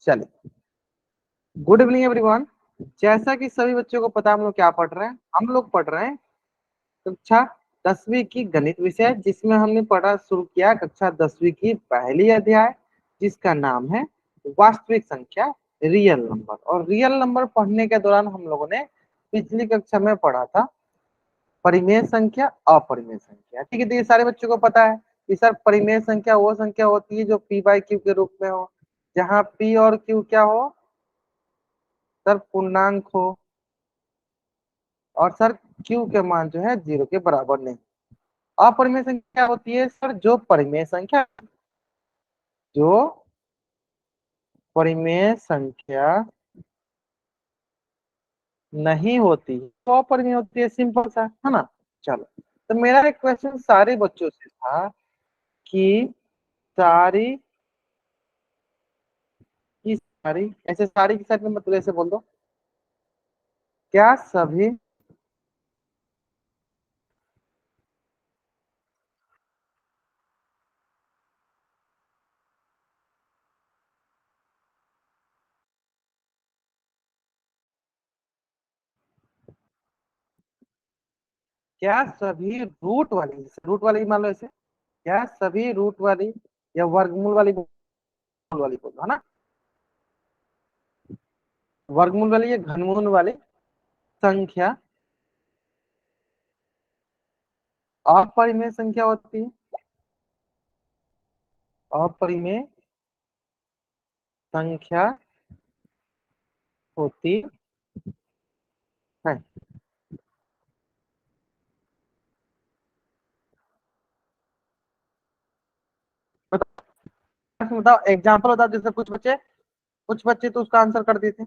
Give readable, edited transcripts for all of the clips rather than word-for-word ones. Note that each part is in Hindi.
चलिए, गुड इवनिंग एवरीवन। जैसा कि सभी बच्चों को पता है, हम लोग क्या पढ़ रहे हैं? हम लोग पढ़ रहे हैं कक्षा 10वीं की गणित विषय, जिसमें हमने पढ़ा शुरू किया कक्षा 10वीं की पहली अध्याय, जिसका नाम है वास्तविक संख्या, रियल नंबर। और रियल नंबर पढ़ने के दौरान हम लोगों ने पिछली कक्षा में पढ़ा था परिमेय संख्या, अपरिमेय संख्या। ठीक है, तो ये सारे बच्चों को पता है कि सर परिमेय संख्या वो संख्या होती है जो पी बाई क्यू के रूप में हो, जहाँ पी और क्यू क्या हो सर? पूर्णांक हो, और सर क्यू के मान जो है 0 के बराबर नहीं। अपरिमेय संख्या होती है सर जो परिमेय संख्या, जो परिमेय संख्या नहीं होती तो अपरिमेय होती है, सिंपल सा है ना। चलो, तो मेरा एक क्वेश्चन सारे बच्चों से था कि सारी की सारी, ऐसे सारी की सारी में मतलब ऐसे बोल दो, क्या सभी क्या सभी रूट वाली मान लो ऐसे, क्या सभी रूट वाली या वर्गमूल वाली बोलो, है ना, वर्गमूल वाली या घनमूल वाली संख्या अपरिमेय संख्या होती है? अपरिमेय संख्या होती है। बताओ, एग्जाम्पल बताओ, जैसे कुछ बच्चे तो उसका आंसर कर दिए थे।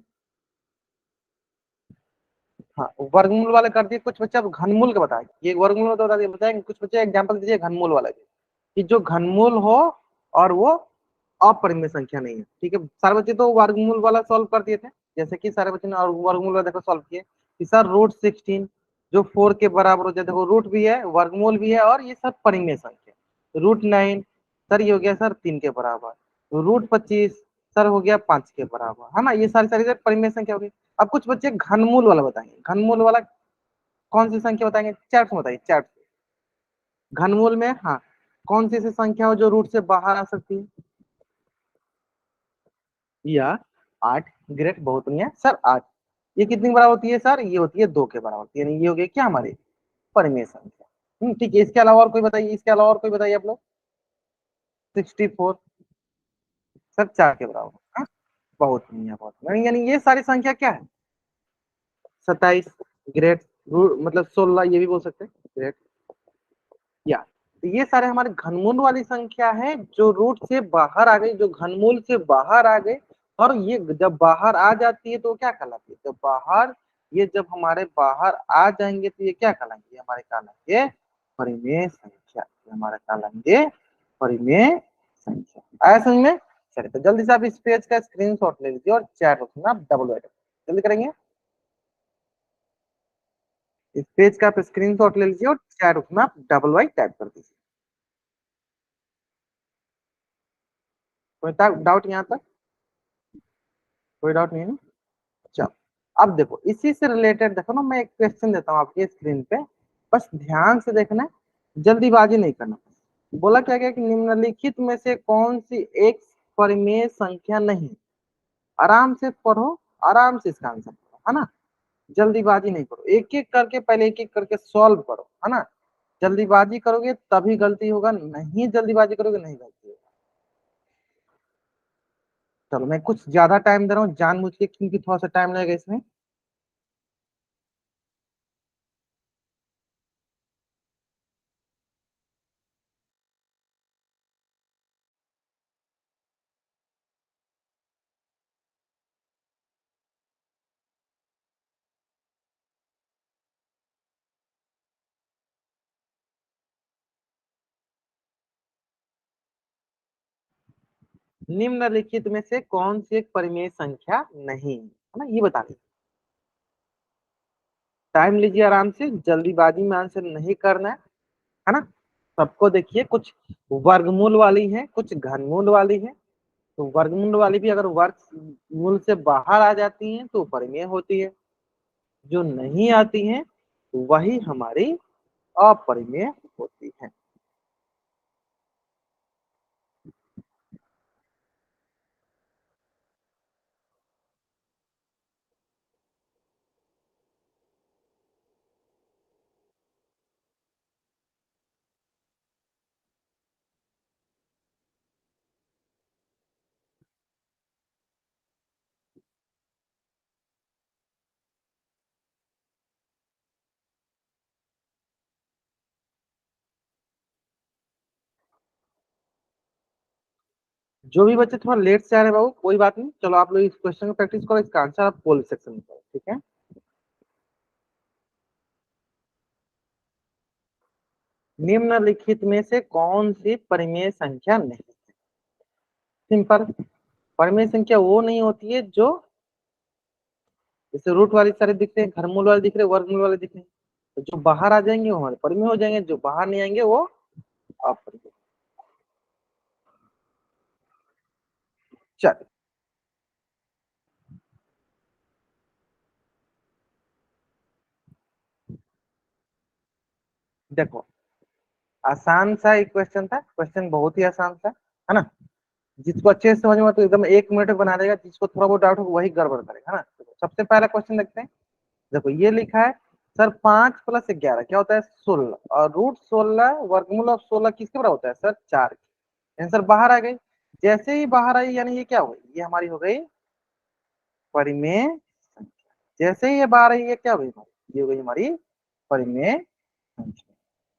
हाँ, वर्गमूल वाले कर दिए, कुछ बच्चे अब घनमूल का बताए, ये वर्गमूल तो बताएंगे, कुछ बच्चे एग्जाम्पल दीजिए घनमूल वाला भी, कि जो घनमूल हो और वो अपरिमेय संख्या नहीं है। ठीक है, सारे बच्चे तो वर्गमूल वाला सॉल्व कर दिए थे, जैसे कि सारे बच्चे ने और वर्गमूल वाला देखो सॉल्व किए कि सर √16 जो 4 के बराबर हो जाए, देखो रूट भी है, वर्गमूल भी है, और ये सब परिमेय संख्या। √9 सर ये हो गया सर 3 के बराबर, √25 सर हो गया 5 के बराबर, है ना। ये सारी सारी परिमेय संख्या हो गई। अब कुछ बच्चे घनमूल वाला बताएंगे, घनमूल वाला कौन सी संख्या बताएंगे? चैट में बताइए, चैट। घनमूल में हाँ, कौन सी ऐसी संख्या हो जो रूट से बाहर आ सकती है? या 8, ग्रेट, बहुत बढ़िया सर 8। ये कितनी बराबर होती है सर? ये होती है 2 के बराबर होती है, यानी ये हो गया क्या हमारे परिमेय संख्या। ठीक है, इसके अलावा और कोई बताइए, इसके अलावा और कोई बताइए आप लोग। 64 सर 4 के बराबर। हाँ, बहुत बढ़िया, बहुत बढ़िया। यानी ये सारी संख्या क्या है? 27, ग्रेट। मतलब 16 ये भी बोल सकते हैं, ग्रेट। या तो ये सारे हमारे घनमूल वाली संख्या है जो रूट से बाहर आ गई, जो घनमूल से बाहर आ गए। और ये जब बाहर आ जाती है तो क्या कहलाती है? जब बाहर, ये जब हमारे बाहर आ जाएंगे तो ये क्या कहलाएंगे? हमारे कहलाएंगे परिमेय संख्या। ये हमारे कहलाएंगे परिमेय संख्या। आया समझ में? चलिए, तो जल्दी से आप इस पेज का स्क्रीनशॉट ले लीजिए और चैट बॉक्स में आप डबल वाइट जल्दी करेंगे। इस पेज का आप स्क्रीनशॉट ले लीजिए और चैट बॉक्स में आप डबल वाइट टाइप कर दीजिए। कोई डाउट यहाँ तक? कोई डाउट नहीं है ना? चलो, अब देखो इसी से रिलेटेड देखो ना, मैं एक क्वेश्चन देता हूँ आपके स्क्रीन पे, बस ध्यान से देखना है, जल्दीबाजी नहीं करना। बोला क्या गया कि निम्नलिखित में से कौन सी एक परिमेय संख्या नहीं? आराम से पढ़ो, आराम से इसका आंसर पढ़ो, है ना। जल्दीबाजी नहीं करो, एक एक करके पहले एक एक करके सॉल्व करो, है ना। जल्दीबाजी करोगे तभी गलती होगा, नहीं जल्दीबाजी करोगे नहीं गलती होगा। चलो, मैं कुछ ज्यादा टाइम दे रहा हूँ जानबूझ के, क्योंकि थोड़ा सा टाइम लगेगा इसमें। निम्नलिखित में से कौन सी एक परिमेय संख्या नहीं है ना, ये बतानी। टाइम लीजिए आराम से, जल्दीबाजी में आंसर नहीं करना है ना। सबको देखिए, कुछ वर्गमूल वाली है, कुछ घनमूल वाली है, तो वर्गमूल वाली भी अगर वर्गमूल से बाहर आ जाती हैं तो परिमेय होती है, जो नहीं आती हैं वही हमारी अपरिमेय होती है। जो भी बच्चे थोड़ा लेट से आ रहे हैं बाबू, कोई बात नहीं, चलो आप लोग इस क्वेश्चन को प्रैक्टिस करो, इसका आंसर आप पोल सेक्शन में करो, ठीक है। निम्नलिखित में से कौन सी परिमेय संख्या नहीं है? सिंपल, परिमेय संख्या वो नहीं होती है जो जैसे रूट वाली सारे दिख रहे हैं, घनमूल वाले दिख रहे हैं, वर्गमूल वाले दिख रहे हैं, तो जो बाहर आ जाएंगे वो हमारे परिमेय हो जाएंगे, जो बाहर नहीं आएंगे वो अपरिमेय। चल देखो, आसान सा एक क्वेश्चन था, क्वेश्चन बहुत ही आसान था, है ना। जिसको अच्छे से समझ में तो एकदम 1 मिनट में बना देगा, जिसको थोड़ा बहुत डाउट हो वही गड़बड़ करेगा, है ना। तो सबसे पहला क्वेश्चन देखते हैं। देखो ये लिखा है, सर 5 + 11 क्या होता है? 16, और √16 वर्गमूल ऑफ 16 किसके बराबर होता है सर? 4 के। आंसर बाहर आ गई। जैसे ही बाहर आई यानी ये क्या हो गई? ये हमारी हो गई परिमेय संख्या। जैसे ही ये बाहर आई ये क्या हो गई हमारी? ये हो गई हमारी परिमेय संख्या,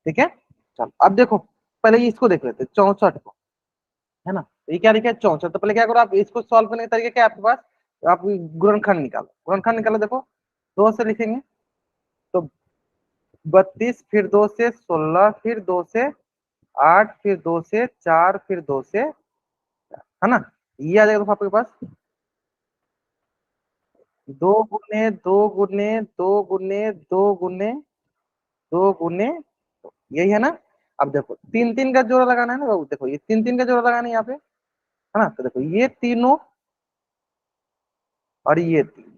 ठीक है। चलो अब देखो, पहले इसको देख लेते हैं, 64 को, है ना। तो ये क्या लिखा है? 64। तो पहले क्या करो, आप इसको सॉल्व करने का तरीका क्या है आपके पास? तो आप गुणनखंड निकालो, गुणनखंड निकालो। देखो 2 से लिखेंगे तो 32, फिर 2 से 16, फिर 2 से 8, फिर 2 से 4, फिर 2 से 4, है ना। ये आ जाएगा तो आपके पास 2 गुने 2 गुने 2 गुने 2 गुने, यही है ना। अब देखो 3 3 का जोड़ा लगाना है ना बाबू, देखो ये 3 3 का जोड़ा लगाना है यहाँ पे, है ना। तो देखो ये तीनों और ये तीनों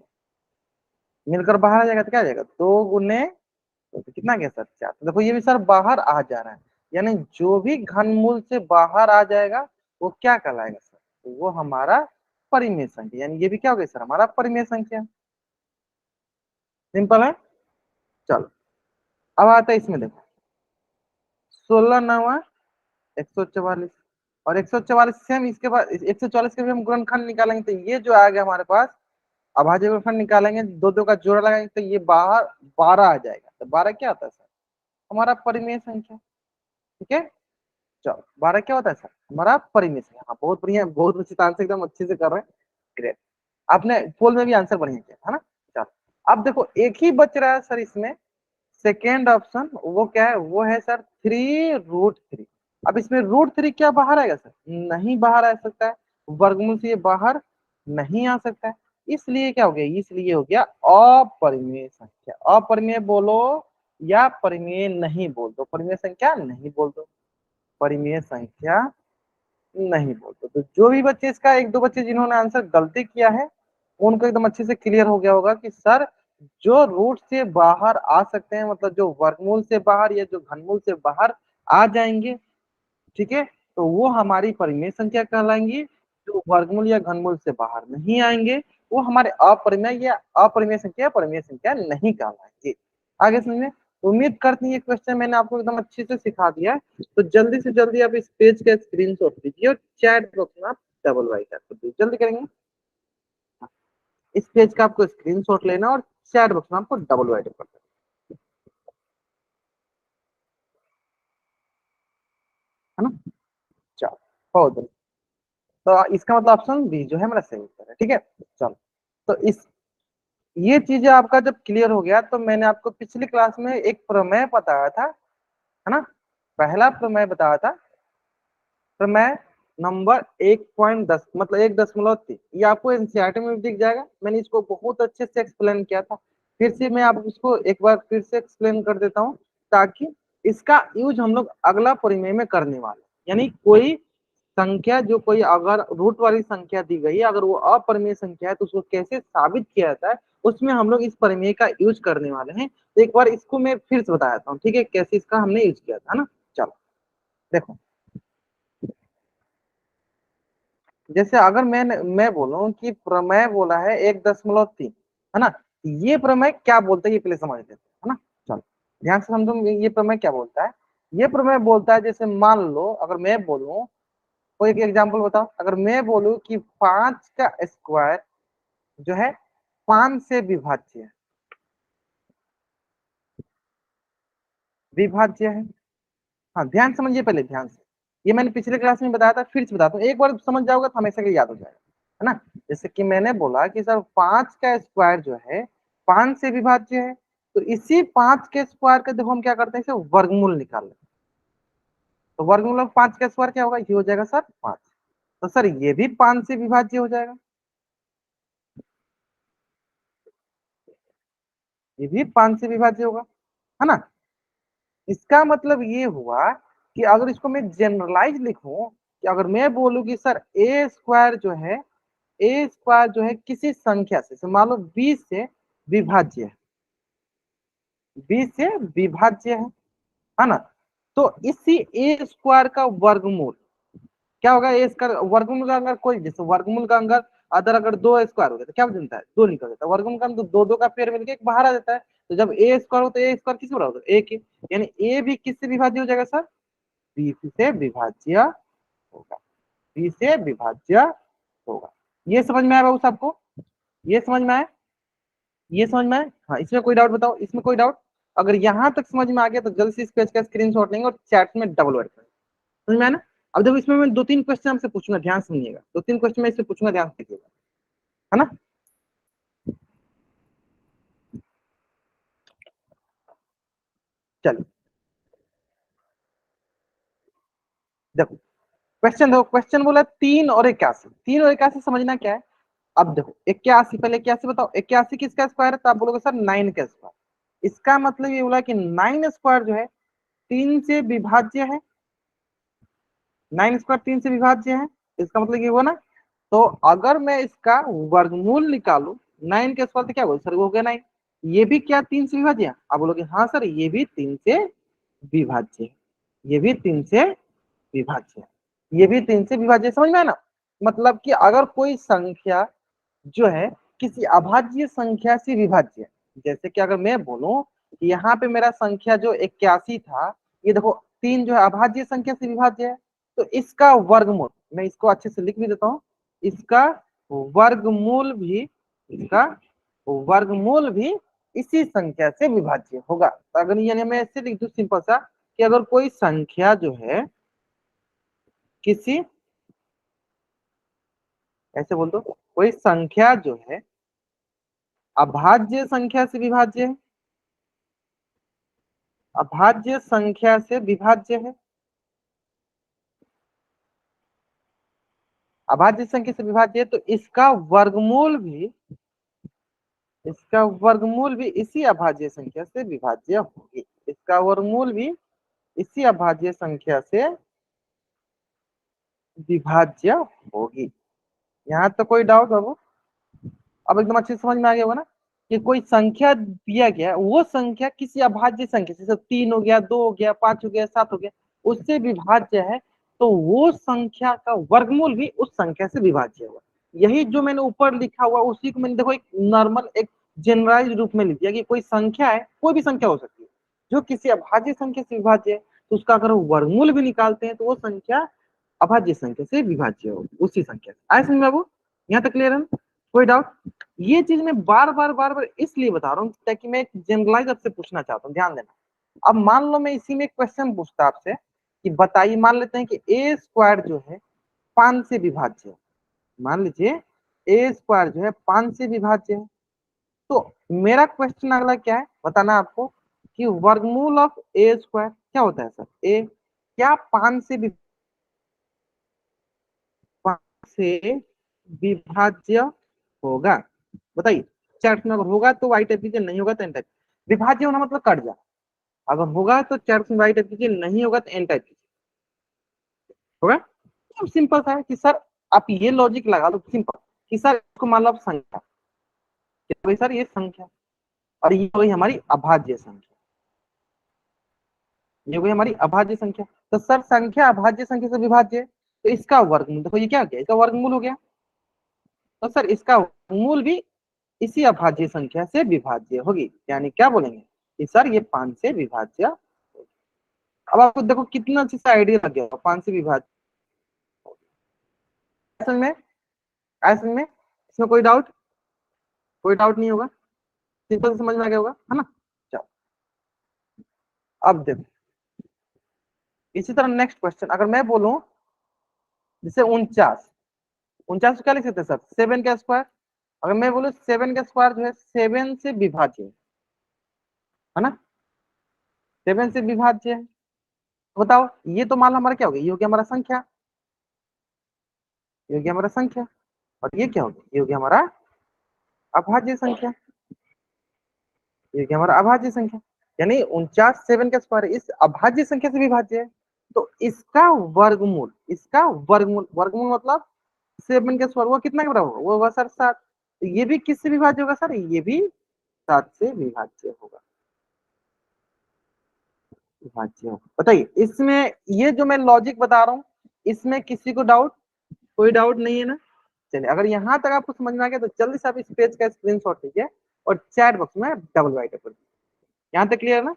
मिलकर बाहर आ जाएगा तो क्या आ जाएगा? 2 गुने, तो कितना गया सर? 4। तो देखो ये भी सर बाहर आ जा रहा है, यानी जो भी घनमूल से बाहर आ जाएगा वो क्या कहलाएगा सर? तो वो हमारा परिमेय संख्या, यानी ये भी क्या हो गया सर? हमारा परिमेय संख्या। सिंपल है। चलो अब आता है इसमें, देखो 16 × 9 = 144, और 144 से हम इसके बाद 144 के भी हम गुणनखंड निकालेंगे, तो ये जो आ गया हमारे पास अभाज्य गुणनखंड निकालेंगे, दो दो का जोड़ा लगाएंगे तो ये बाहर 12 आ जाएगा। तो 12 क्या आता है सर? हमारा परिमेय संख्या, ठीक है। चलो 12 क्या होता है सर? हमारा परिमेय संख्या। हाँ बहुत बढ़िया, बहुत अच्छी आंसर, एकदम अच्छे से कर रहे हैं, ग्रेट। आपने पोल में भी आंसर बढ़िया किया, है ना। चलो अब देखो एक ही बच रहा है सर इसमें, सेकेंड ऑप्शन, वो क्या है? वो है सर 3√3। अब इसमें √3 क्या बाहर आएगा सर? नहीं बाहर आ सकता है, वर्गमूल से ये बाहर नहीं आ सकता है, इसलिए क्या हो गया? इसलिए हो गया अपरिमेय संख्या। अपरिमेय बोलो या परिमेय नहीं बोल दो, परिमेय संख्या नहीं बोल दो, परिमेय संख्या नहीं बोल दो। तो जो भी बच्चे इसका, एक दो बच्चे जिन्होंने आंसर गलती किया है उनको एकदम अच्छे से क्लियर हो गया होगा कि सर जो रूट से बाहर आ सकते हैं, मतलब जो वर्गमूल से बाहर या जो घनमूल से बाहर आ जाएंगे, ठीक है, तो वो हमारी परिमेय संख्या कहलाएंगी। जो वर्गमूल या घनमूल से बाहर नहीं आएंगे वो हमारे अपरिमेय या अपरिमेय संख्या, परिमेय संख्या नहीं कहलाएंगे। आगे समझ में? उम्मीद करती है क्वेश्चन मैंने आपको एकदम अच्छे से सिखा दिया है। तो जल्दी से जल्दी आप इस पेज का स्क्रीनशॉट लीजिए और चैट बॉक्स में आप डबल वाइट कर दीजिए, जल्दी करेंगे। इस पेज का आपको स्क्रीनशॉट लेना और चैट बॉक्स में आपको डबल वाइट कर देना, है ना। चलो बहुत बढ़िया। तो इसका मतलब ऑप्शन बी जो है मेरा सही उत्तर है, ठीक है। चलो तो इस ये चीजें आपका जब क्लियर हो गया तो मैंने आपको पिछली क्लास में एक प्रमेय बताया था, है ना। पहला प्रमेय बताया था, प्रमेय नंबर 1.10 मतलब 1.3, ये आपको एनसीईआरटी में भी दिख जाएगा। मैंने इसको बहुत अच्छे से एक्सप्लेन किया था, फिर से मैं आपको इसको एक बार फिर से एक्सप्लेन कर देता हूँ, ताकि इसका यूज हम लोग अगला परिमेय में करने वाले, यानी कोई संख्या जो कोई अगर रूट वाली संख्या दी गई है, अगर वो अपरिमेय संख्या है तो उसको कैसे साबित किया जाता है, उसमें हम लोग इस प्रमेय का यूज करने वाले हैं। तो एक बार इसको मैं फिर से बता देता हूँ, ठीक है, कैसे इसका हमने यूज किया था, है ना। चलो देखो, जैसे अगर मैं बोलूं कि प्रमेय बोला है 1.3, है ना, ये प्रमेय क्या बोलता है ये पहले समझ लेते हैं, है ना। चलो ध्यान से समझो ये प्रमेय क्या बोलता है। ये प्रमेय बोलता है, जैसे मान लो अगर मैं बोलूं, कोई एक एग्जांपल बताओ, अगर मैं बोलूं कि 5 का स्क्वायर जो है 5 से विभाज्य है, विभाज्य है। हाँ ध्यान से समझिए पहले, ध्यान से, ये मैंने पिछले क्लास में बताया था, फिर से बताता हूँ, एक बार समझ जाओगे तो हमेशा के लिए याद हो जाएगा, है ना। जैसे कि मैंने बोला कि सर 5 का स्क्वायर जो है 5 से विभाज्य है, तो इसी 5 के स्क्वायर का देखो हम क्या करते हैं, इसे वर्गमूल निकाल लेते हैं। तो वर्गमूल ऑफ 5 का स्क्वायर क्या होगा, ये हो जाएगा सर 5। तो सर ये भी 5 से विभाज्य हो जाएगा, ये भी 5 से विभाज्य होगा, है ना। इसका मतलब ये हुआ कि अगर इसको मैं जनरलाइज लिखूं, कि अगर मैं बोलूं कि सर ए स्क्वायर जो है, ए स्क्वायर जो है किसी संख्या से मान लो 20 से विभाज्य है, 20 से विभाज्य है ना। तो इसी ए स्क्वायर का वर्गमूल क्या होगा, ए स्क्वायर वर्गमूल का अगर कोई, जैसे वर्गमूल का अगर अदर अगर 2 स्क्वायर हो गया तो क्या बनता है, 2 निकल जाता है, वर्गमूल का तो दो दो का पेयर मिलकर एक बाहर आ जाता है। तो जब ए स्क्वायर हो तो ए स्क्वायर किस बराबर होता है, ए के, यानी ए भी किससे विभाज्य हो जाएगा सर, 20 से विभाज्य होगा, 20 से विभाज्य होगा। ये समझ में आया बाबू सबको, ये समझ में आया, ये समझ में आया। हाँ इसमें कोई डाउट बताओ, इसमें कोई डाउट, अगर यहाँ तक समझ में आ गया तो जल्द से इस पेज का स्क्रीनशॉट लेंगे और चैट में डबल वर्ड करेंगे, समझ में आया ना। अब देखो इसमें मैं 2-3 क्वेश्चन आपसे पूछूंगा, ध्यान से सुनिएगा, 2-3 क्वेश्चन मैं इससे पूछूंगा, ध्यान से देखिएगा, है ना। चलो देखो, देखो क्वेश्चन बोला 3 और 81, 3 और 81 समझना क्या है। अब देखो 81, पहले 81 बताओ, 81 किसका स्क्वायर है, तो आप बोलोगे सर 9 का स्क्वायर। इसका मतलब ये बोला कि 9 स्क्वायर जो है 3 से विभाज्य है, 9 स्क्वायर 3 से विभाज्य है, इसका मतलब ये हुआ ना। तो अगर मैं इसका वर्गमूल निकालू 9 के स्क्वायर तो क्या बोल सर, वो हो गया 9, ये भी क्या 3 से विभाज्य है, आप बोलोगे हाँ सर ये भी 3 से विभाज्य है, ये भी 3 से विभाज्य है, ये भी 3 से विभाज्य है, समझ में आया ना। मतलब कि अगर कोई संख्या जो है किसी अभाज्य संख्या से विभाज्य है, जैसे कि अगर मैं बोलूं कि यहाँ पे मेरा संख्या जो 81 था, ये देखो 3 जो है अभाज्य संख्या से विभाज्य है, तो इसका वर्गमूल, मैं इसको अच्छे से लिख भी देता हूँ, इसका वर्गमूल भी, इसका वर्गमूल भी इसी संख्या से विभाज्य होगा। तो अगर यानी मैं ऐसे लिख दूं सिंपल सा, कि अगर कोई संख्या जो है किसी, ऐसे बोल दो, कोई संख्या जो है अभाज्य संख्या से विभाज्य है, अभाज्य संख्या से विभाज्य है, अभाज्य संख्या से विभाज्य है, तो इसका वर्गमूल भी, इसका वर्गमूल भी इसी अभाज्य संख्या से विभाज्य होगी, इसका वर्गमूल भी इसी अभाज्य संख्या से विभाज्य होगी। यहाँ तो कोई डाउट बाबू, अब एकदम अच्छे से समझ में आ गया होगा ना, कि कोई संख्या दिया गया, वो संख्या किसी अभाज्य संख्या जैसे 3 हो गया, 2 हो गया, 5 हो गया, 7 हो गया, उससे विभाज्य है, तो वो संख्या का वर्गमूल भी उस संख्या से विभाज्य होगा। यही जो मैंने ऊपर लिखा हुआ उसी को मैंने देखो एक नॉर्मल एक जनरलाइज रूप में लिख दिया, कि कोई संख्या है, कोई भी संख्या हो सकती है जो किसी अभाज्य संख्या से विभाज्य है, तो उसका अगर वर्गमूल भी निकालते हैं तो वो संख्या अभाज्य संख्या से विभाज्य होगी, उसी संख्या से। आए समझ में बाबू, यहाँ तक क्लियर है ना? कोई डाउट? ये चीज मैं बार बार इसलिए बता रहा हूँ ताकि मैं एक जनरलाइज आपसे पूछना चाहता हूँ, ध्यान देना। अब मान लो मैं इसी में एक क्वेश्चन पूछता आपसे कि बताइए, मान लेते हैं कि ए स्क्वायर जो है 5 से विभाज्य है, मान लीजिए ए स्क्वायर जो है 5 से विभाज्य है, तो मेरा क्वेश्चन अगला क्या है बताना आपको, कि वर्गमूल ऑफ ए स्क्वायर क्या होता है सर, ए क्या 5 से 5 से विभाज्य होगा, बताइए। चैट में अगर होगा तो वाई टाइप कीजिए, नहीं होगा तो एन टाइप। विभाज्य होना मतलब कट जा, अगर होगा तो चैट में वाई टाइप कीजिए, नहीं होगा तो एन टाइप कीजिए, होगा। एकदम सिंपल सा है कि सर आप ये लॉजिक लगा लो सिंपल कि सर इसको मान लो आप संख्या, क्या भाई सर ये संख्या, और ये हुई हमारी अभाज्य संख्या, ये हुई हमारी अभाज्य संख्या। तो सर संख्या अभाज्य संख्या से विभाज्य है, तो इसका वर्गमूल देखो ये क्या हो गया, इसका वर्गमूल हो गया। तो सर इसका मूल भी इसी अभाज्य संख्या से विभाज्य होगी, यानी क्या बोलेंगे कि सर ये 5 से विभाज्य होगी। अब आपको देखो कितना अच्छे से आइडिया लग गया, 5 से विभाज्य समझ में आया, समझ में, इसमें कोई डाउट, कोई डाउट नहीं होगा, सिंपल से समझ में आ गया होगा, है ना। चलो अब देखो इसी तरह नेक्स्ट क्वेश्चन, अगर मैं बोलूं जैसे 49, 49 क्या लिख सकते हैं सर, 7 का स्क्वायर। अगर मैं बोलूं 7 का स्क्वायर जो है 7 से विभाज्य है ना, 7 से विभाज्य है। तो बताओ ये तो मान लो हमारा क्या हो गया, ये हो गया हमारा संख्या, ये हो गया हमारा संख्या, और ये क्या हो गया, ये हो गया हमारा अभाज्य संख्या, ये हो गया हमारा अभाज्य संख्या। यानी 49 7 का स्क्वायर इस अभाज्य संख्या से विभाज्य है, तो इसका वर्गमूल, इसका वर्गमूल, वर्गमूल मतलब 7 का स्क्वायर वो कितना के बराबर होगा, वो होगा सर 7। तो ये भी किससे विभाज्य होगा सर, ये भी 7 से विभाज्य होगा, विभाज्य होगा। बताइए इसमें ये जो मैं लॉजिक बता रहा हूँ, इसमें किसी को डाउट, कोई डाउट नहीं है ना। चलिए अगर यहाँ तक आपको समझ में आ गया तो जल्दी से आप इस पेज का स्क्रीनशॉट लीजिए और चैट बॉक्स में डबल राइट कर दीजिए। यहाँ तक क्लियर है ना।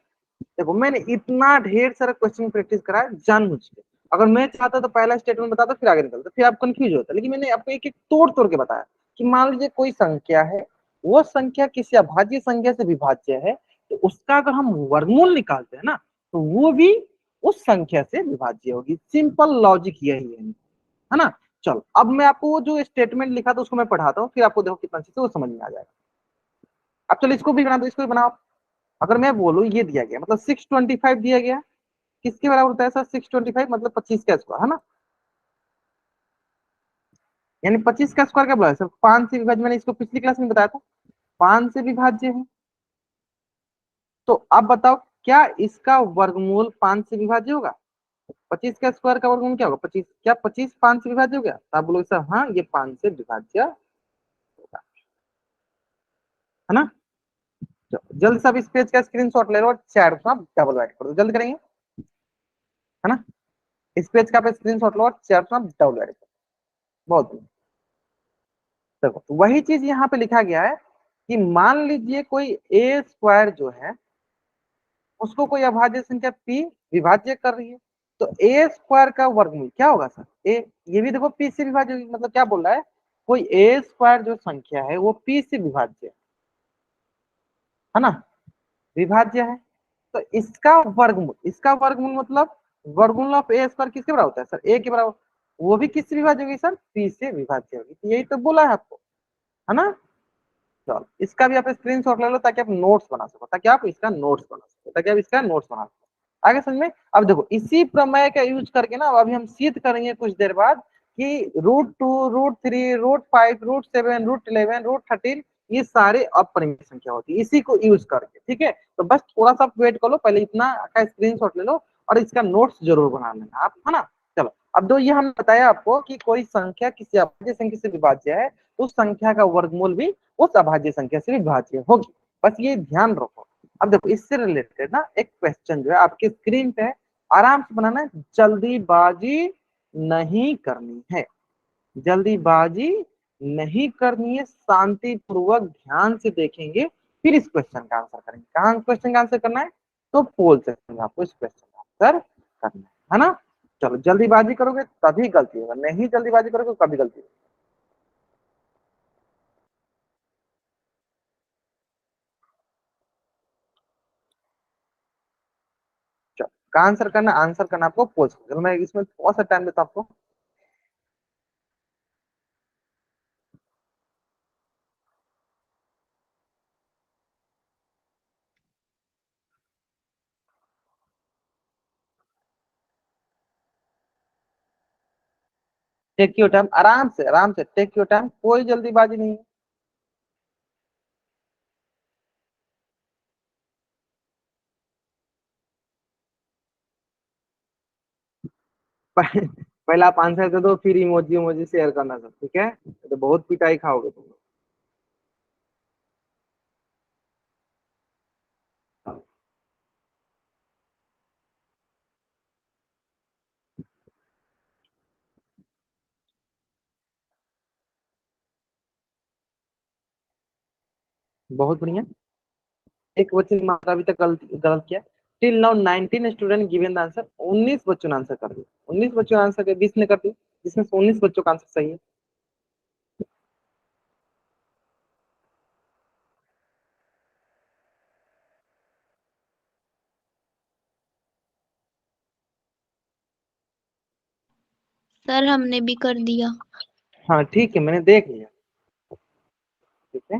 देखो मैंने इतना ढेर सारा क्वेश्चन प्रैक्टिस करा है जानबूझ के, अगर मैं चाहता तो पहला स्टेटमेंट बताता फिर आगे निकलता, फिर आप कंफ्यूज होता, लेकिन मैंने आपको एक एक तोड़ तोड़ के बताया कि मान लीजिए कोई संख्या है, वो संख्या किसी अभाज्य संख्या से विभाज्य है, तो उसका अगर हम वर्गमूल निकालते हैं ना, तो वो भी उस संख्या से विभाज्य होगी। सिंपल लॉजिक यही है ना। चलो अब मैं आपको वो जो स्टेटमेंट लिखा था उसको मैं पढ़ाता हूँ, फिर आपको देखो कितना अच्छे से वो समझ में आ जाएगा। अब चलो इसको भी बना दो, इसको भी बनाओ। अगर मैं बोलूँ ये दिया गया मतलब 625 दिया गया, किसके बराबर होता है सर 625 मतलब 25 का स्क्वायर है ना, यानी 25 का स्क्वायर क्या बोला है सर, 5 से विभाज्य, मैंने इसको पिछली क्लास में बताया था 5 से विभाज्य है। तो अब बताओ क्या इसका वर्गमूल 5 से विभाज्य होगा, 25 का स्क्वायर का वर्गमूल क्या होगा 25, क्या 25 5 से विभाज्य हो गया, तो आप बोलोगे सर हाँ ये 5 से विभाज्य होगा, है ना। जल्द से अब इस पेज का स्क्रीनशॉट ले लो और चैट में डबल राइट कर दो, जल्द करेंगे, है ना। इस पेज का आप स्क्रीनशॉट लो और चैट में डबल राइट करो, बहुत देखो तो वही चीज यहाँ पे लिखा गया है कि मान लीजिए कोई ए स्क्वायर जो है उसको कोई अभाज्य संख्या पी विभाज्य कर रही है, तो ए स्क्वायर का वर्गमूल क्या होगा सर, ए ये भी देखो पी से विभाज्य होगी, मतलब क्या बोल रहा है, कोई ए स्क्वायर जो संख्या है वो पी से विभाज्य है ना, विभाज्य है। तो इसका वर्गमूल मतलब वर्गमूल ऑफ ए स्क्वायर किसके बराबर होता है सर, ए के बराबर, वो भी किससे विभाज्य होगी सर, पी से विभाज्य होगी, तो यही तो बोला है आपको, है ना। चलो इसका भी आप स्क्रीनशॉट ले लो ताकि आप नोट्स बना सको, ताकि आप इसका नोट्स बना सको, ताकि आप इसका नोट्स बना सको आगे समझ में। अब देखो इसी प्रमेय का यूज करके ना अभी हम सिद्ध करेंगे कुछ देर बाद कि √2 √3 √5 √7 √11 √13 ये सारे अपरिमेय संख्या होती है इसी को यूज करके, ठीक है। तो बस थोड़ा सा वेट कर लो, पहले इतना का स्क्रीनशॉट ले लो और इसका नोट्स जरूर बना लेना आप, है ना। चलो अब दो ये हमने बताया आपको कि कोई संख्या किसी अभाज्य संख्या से विभाज्य है, उस संख्या का वर्गमूल भी उस अभाज्य संख्या से विभाज्य होगी, बस ये ध्यान रखो। अब देखो इससे रिलेटेड ना एक क्वेश्चन जो है आपकी स्क्रीन पे आराम से बनाना है, जल्दीबाजी नहीं करनी है, जल्दीबाजी नहीं करनी है, शांति पूर्वक ध्यान से देखेंगे फिर इस क्वेश्चन का आंसर करेंगे। कहाँ क्वेश्चन का आंसर करना है, तो पोल सेक्शन में आपको इस क्वेश्चन का आंसर करना है ना। चलो जल्दीबाजी करोगे तभी गलती होगा, नहीं जल्दीबाजी करोगे कभी गलती होगी। चलो का आंसर करना आपको पोल सेक्शन, चलो मैं इसमें थोड़ा सा टाइम देता हूं आपको। टेक योर टाइम, आराम से टेक योर टाइम, कोई जल्दीबाजी नहीं है। पहले आप आंसर दे दो, फिर इमोजी इमोजी शेयर करना सब, ठीक है? तो बहुत पिटाई खाओगे तुम लोग। बहुत बढ़िया। एक बच्चे ने मात्रा अभी तक गलत गलत किया। Till now 19 student given the answer, 19 बच्चों ने आंसर कर दिया। 19 बच्चों ने आंसर किया, 20 ने कर दिया, जिसमें से 19 बच्चों का आंसर सही है। सर हमने भी कर दिया। हाँ ठीक है, मैंने देख लिया। ठीक है,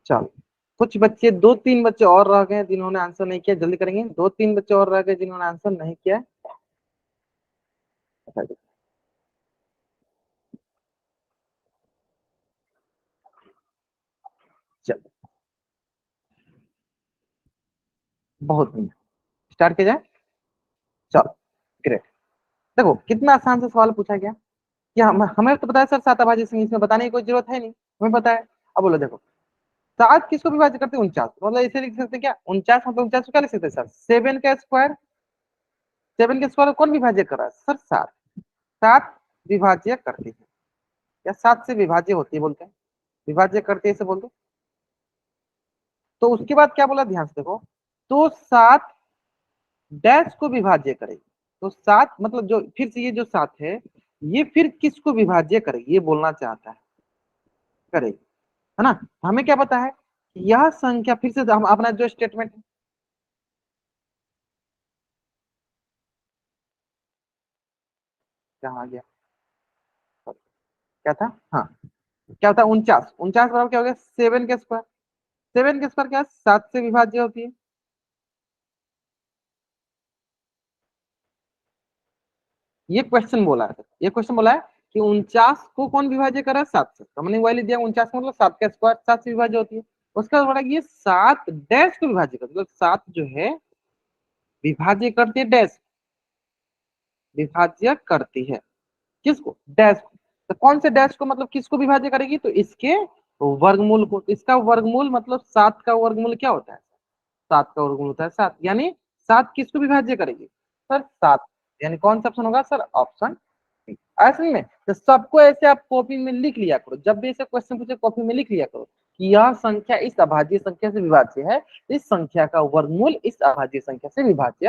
चलो। कुछ बच्चे, दो तीन बच्चे और रह गए जिन्होंने आंसर नहीं किया, जल्दी करेंगे। दो तीन बच्चे और रह गए जिन्होंने आंसर नहीं किया। चलो, बहुत बढ़िया। स्टार्ट किया जाए। चलो, ग्रेट। देखो कितना आसान से सवाल पूछा गया कि हमें तो पता है सर, सात अभाज्य संख्या, इसमें बताने की कोई जरूरत है नहीं, हमें पता है। अब बोलो, देखो सात किसको विभाजित करते हैं? 49। मतलब इसे लिख सकते हैं क्या? 49 मतलब 49 को क्या लिख सकते हैं सर? 7 का स्क्वायर। 7 के स्क्वायर को कौन विभाज्य कर रहा है सर? सात। सात विभाज्य करती है, या सात से विभाज्य होती है बोलते हैं, विभाज्य करते हैं इसे बोलते हैं। तो उसके बाद क्या बोला, ध्यान से देखो। तो सात डैश को विभाज्य करेगी। तो सात मतलब जो, फिर से ये जो सात है, ये फिर किसको विभाज्य करेगी, ये बोलना चाहता है, करेगी, है ना? हमें क्या पता है कि यह संख्या, फिर से हम अपना जो स्टेटमेंट, कहाँ गया, क्या था? हाँ, क्या होता है? 49। 49 बराबर क्या हो गया? 7 के स्क्वायर। 7 के स्क्वायर क्या है? सात से विभाज्य होती है। ये क्वेश्चन बोला है, ये क्वेश्चन बोला है कि 49 को कौन विभाज्य कर रहा है? सात से। तो हमने वही दिया, 49 मतलब 7 का स्क्वायर, सात से विभाज्य होती है। उसका बाद बोला कि ये सात डैश को विभाज्य कर, मतलब सात जो है विभाज्य करती है डैश, विभाज्य करती है किसको? डैश को। तो कौन से डैश को, मतलब किसको विभाज्य करेगी? तो इसके वर्गमूल को। तो इसका वर्गमूल मतलब सात का वर्गमूल क्या होता है? सात का वर्गमूल होता है सात, यानी सात किसको विभाज्य करेगी सर? सात। यानी कौन सा ऑप्शन होगा सर? Option B. ऐसे में तो सबको ऐसे आप कॉपी में लिख लिया करो, जब भी ऐसे क्वेश्चन पूछे कॉपी में लिख लिया करो कि यह संख्या इस अभाज्य संख्या से विभाज्य है, इस संख्या का वर्गमूल इस अभाज्य संख्या से विभाज्य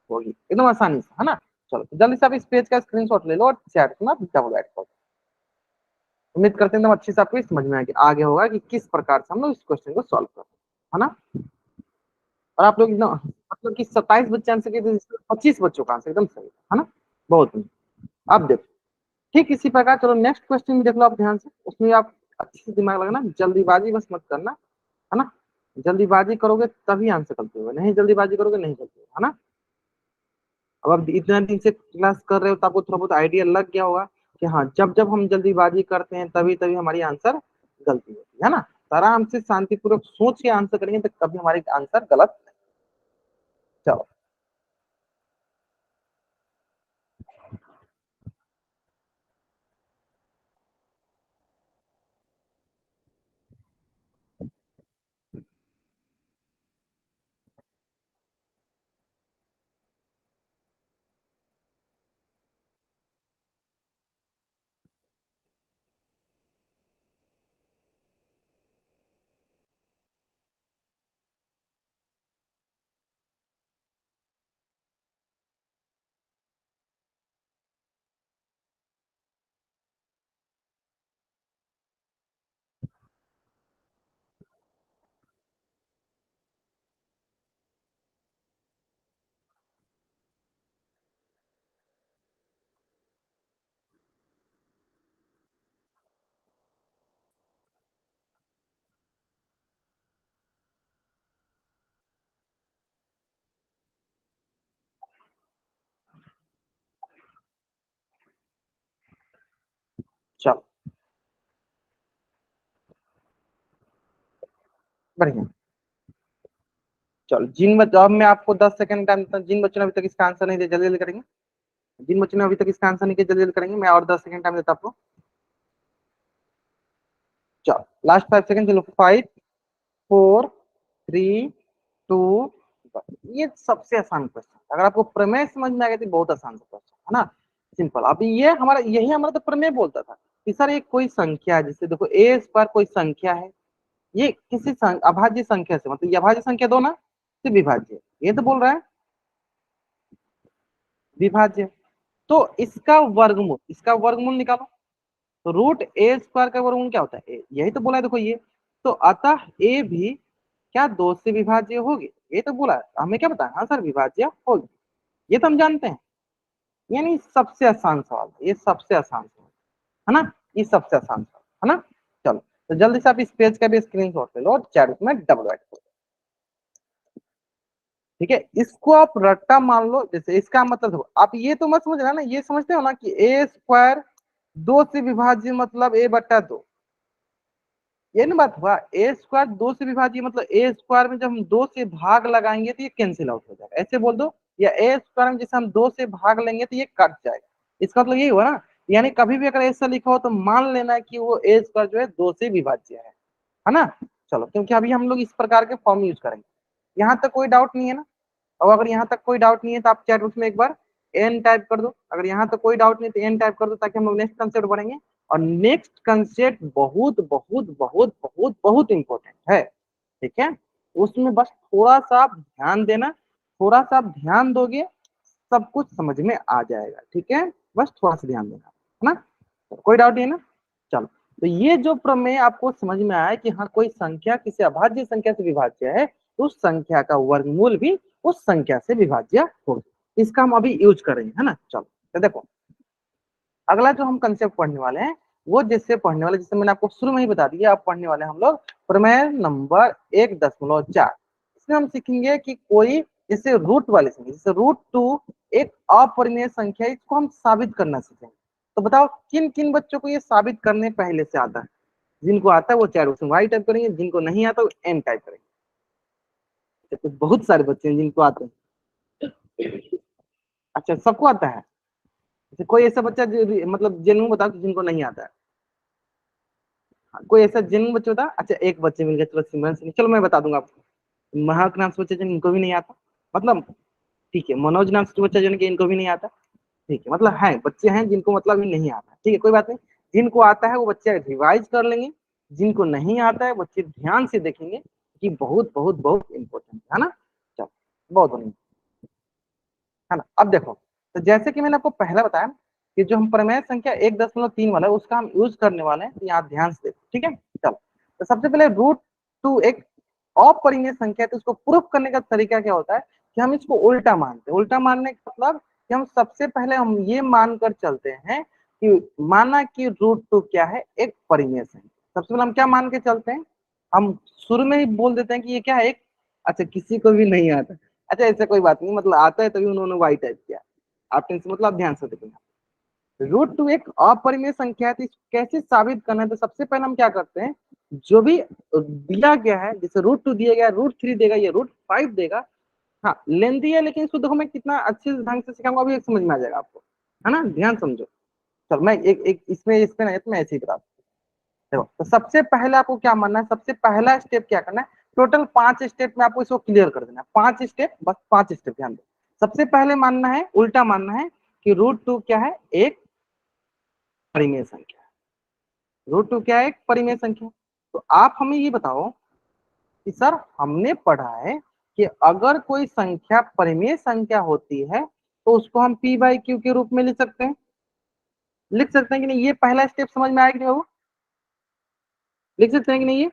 होगी। एकदम आसानी से, है ना? चलो तो जल्दी से आप इस पेज का स्क्रीनशॉट ले लो और चैट में डबल ऐड करो। उम्मीद करते हैं एकदम अच्छे से आपको समझ में आ गया होगा कि किस प्रकार से हम लोग इस क्वेश्चन को सॉल्व करते हैं, है ना? और आप लोग एकदम, मतलब कि 27 बच्चे आंसर किए थे, 25 बच्चों का आंसर एकदम सही है ना? बहुत बढ़िया। अब देखो, ठीक इसी प्रकार चलो नेक्स्ट क्वेश्चन भी देख लो आप ध्यान से, उसमें आप अच्छे से दिमाग लगाना, जल्दीबाजी बस मत करना, है ना? जल्दीबाजी करोगे तभी आंसर गलती होगा, नहीं जल्दीबाजी करोगे नहीं गलती होगा, है ना? अब आप इतना दिन से क्लास कर रहे हो तो आपको थोड़ा बहुत आइडिया लग गया होगा कि हाँ, जब जब हम जल्दीबाजी करते हैं तभी तभी हमारी आंसर गलती होती है ना? तो आराम से शांतिपूर्वक सोच के आंसर करेंगे तो कभी हमारी आंसर गलत नहीं। चलो, चलो बढ़िया। चलो जिन बच्चों, अब मैं आपको 10 सेकंड का अंतर, जिन बच्चों ने अभी तक इसका आंसर नहीं दिया जल्दी जल्दी करेंगे। जिन बच्चों ने अभी तक इसका आंसर नहीं किया जल्दी जल्दी करेंगे, मैं और 10 सेकंड टाइम देता आपको। चलो लास्ट 5 सेकंड, चलो 5 4 3 2 ये सबसे आसान क्वेश्चन, अगर आपको प्रमेय समझ में आ गया तो बहुत आसान सा क्वेश्चन है ना, सिंपल। अभी ये हमारा यही हमारा तो प्रमेय बोलता था कि सर ये कोई संख्या है, जैसे देखो ए स्क्वायर कोई संख्या है, ये किसी अभाज्य संख्या से, मतलब ये अभाज्य संख्या दो ना तो विभाज्य, ये तो बोल रहा है विभाज्य। तो इसका वर्गमूल निकालो, तो रूट ए स्क्वायर का वर्गमूल क्या होता है ए, यही तो बोला है देखो ये। तो अतः ए भी क्या 2 से विभाज्य होगी, ये तो बोला है, हमें क्या बताया, हाँ सर विभाज्य होगी, ये तो हम जानते हैं। यानी सबसे आसान सवाल है ये, सबसे आसान सवाल है ना, ये सबसे आसान सवाल है ना। चलो तो जल्दी से आप इस पेज का भी स्क्रीनशॉट ले लो और चैट में डबल राइट करो, ठीक है। इसको आप रट्टा मान लो, जैसे इसका मतलब देखो, आप ये तो मत समझ रहे ना, ये समझते हो ना कि ए स्क्वायर 2 से विभाज्य मतलब ए बट्टा 2, ये ना बात हुआ। ए स्क्वायर 2 से विभाज्य मतलब ए स्क्वायर में जब हम 2 से भाग लगाएंगे तो ये कैंसिल आउट हो जाएगा, ऐसे बोल दो। या ए स्क्वायर में जैसे हम 2 से भाग लेंगे तो ये कट जाएगा, इसका मतलब यही हुआ ना। यानी कभी भी अगर ऐसा लिखा हो तो मान लेना कि वो ए स्क्वायर जो है 2 से विभाज्य है ना। चलो क्योंकि अभी हम लोग इस प्रकार के फॉर्म यूज करेंगे, यहाँ तक कोई डाउट नहीं है ना। और अगर यहाँ तक कोई डाउट नहीं है तो आप चैट बॉक्स में एक बार एन टाइप कर दो, अगर यहाँ तक कोई डाउट नहीं तो एन टाइप कर दो, ताकि हम लोग नेक्स्ट कंसेप्ट बढ़ेंगे। और नेक्स्ट कंसेप्ट बहुत बहुत बहुत बहुत बहुत इंपॉर्टेंट है, ठीक है। उसमें बस थोड़ा सा आप ध्यान देना, थोड़ा सा आप ध्यान दोगे सब कुछ समझ में आ जाएगा, ठीक है। बस थोड़ा सा ध्यान देना है ना, तो कोई डाउट नहीं है ना। चलो तो ये जो प्रमेय आपको समझ में आया कि हाँ कोई संख्या किसी अभाज्य संख्या से विभाज्य है, तो उस संख्या का वर्गमूल भी उस संख्या से विभाज्य होगा, इसका हम अभी यूज करेंगे है ना। चलो तो देखो अगला जो हम कंसेप्ट पढ़ने वाले हैं वो जैसे पढ़ने वाले, जैसे मैंने आपको शुरू में ही बता दिया, आप पढ़ने वाले हम लोग प्रमेय नंबर 1.4। इसमें हम सीखेंगे कि कोई जैसे रूट वाली संख्या, जैसे √2 एक अपरिमेय संख्या है, इसको हम साबित करना सीखेंगे। तो बताओ किन किन बच्चों को ये साबित करने पहले से आता है, जिनको आता है वो चैट बॉक्स में वाई टाइप करेंगे, जिनको नहीं आता वो एन टाइप करेंगे। तो बहुत सारे बच्चे हैं जिनको आते हैं, अच्छा सबको आता है। अच्छा, कोई ऐसा बच्चा मतलब जेन्युइन बताओ कि जिनको नहीं आता है, हाँ, कोई ऐसा जेन्युइन बच्चा बता। अच्छा एक बच्चे मिल गए, चलो सिमरन सिंह, चलो मैं बता दूंगा आपको। महक नाम से बच्चे जिनको भी नहीं आता, मतलब ठीक है, मनोज नाम से बच्चा जिनके इनको भी नहीं आता, ठीक है, मतलब है बच्चे हैं जिनको मतलब ही नहीं आता, ठीक है कोई बात नहीं। जिनको आता है वो बच्चे रिवाइज कर लेंगे, जिनको नहीं आता है बच्चे ध्यान से देखेंगे कि बहुत बहुत बहुत इंपॉर्टेंट है ना। चलो बहुत बढ़िया है ना। अब देखो तो जैसे कि मैंने आपको पहले बताया कि जो हम प्रमेय संख्या 1.3 वाला है उसका हम यूज करने वाले हैं, तो यहाँ ध्यान से देखो, ठीक है। चलो तो सबसे पहले √2 एक अपरिमेय संख्या है, तो उसको प्रूफ करने का तरीका क्या होता है कि हम इसको उल्टा मानते हैं। उल्टा मानने का मतलब कि हम सबसे पहले हम ये मानकर चलते हैं कि माना कि √2 क्या है, एक परिमेय संख्या। सबसे पहले हम क्या मान के चलते हैं, हम शुरू में ही बोल देते हैं कि ये क्या है एक, अच्छा किसी को भी नहीं आता, अच्छा ऐसा कोई बात नहीं, मतलब आता है तभी उन्होंने वाई टाइप किया, आप टेंशन मतलब ध्यान से देखिए। √2 एक अपरिमेय संख्या है, तो इसको कैसे साबित करना है, तो सबसे पहले हम क्या करते हैं, जो भी दिया गया है, जैसे √2 दिया गया, √3 देगा या √5 देगा, हाँ लेंथी है लेकिन इसको देखो मैं कितना अच्छे से ढंग से सिखाऊंगा, अभी एक समझ में आ जाएगा आपको, है ना, ध्यान समझो। चल मैं एक एक इसमें नहीं तो मैं ऐसे ही बता, देखो तो सबसे पहले आपको क्या मानना है, सबसे पहला स्टेप क्या करना है, टोटल 5 स्टेप में आपको इसको क्लियर कर देना है, 5 स्टेप, बस 5 स्टेप ध्यान दो। सबसे पहले मानना है, उल्टा मानना है कि √2 क्या है, एक परिमेय संख्या है। √2 क्या है, एक परिमेय संख्या। तो आप हमें ये बताओ कि सर हमने पढ़ा है कि अगर कोई संख्या परिमेय संख्या होती है तो उसको हम p/q के रूप में लिख सकते हैं, लिख सकते हैं कि नहीं, ये पहला स्टेप समझ में आया कि नहीं बाबू, लिख सकते हैं कि नहीं। ये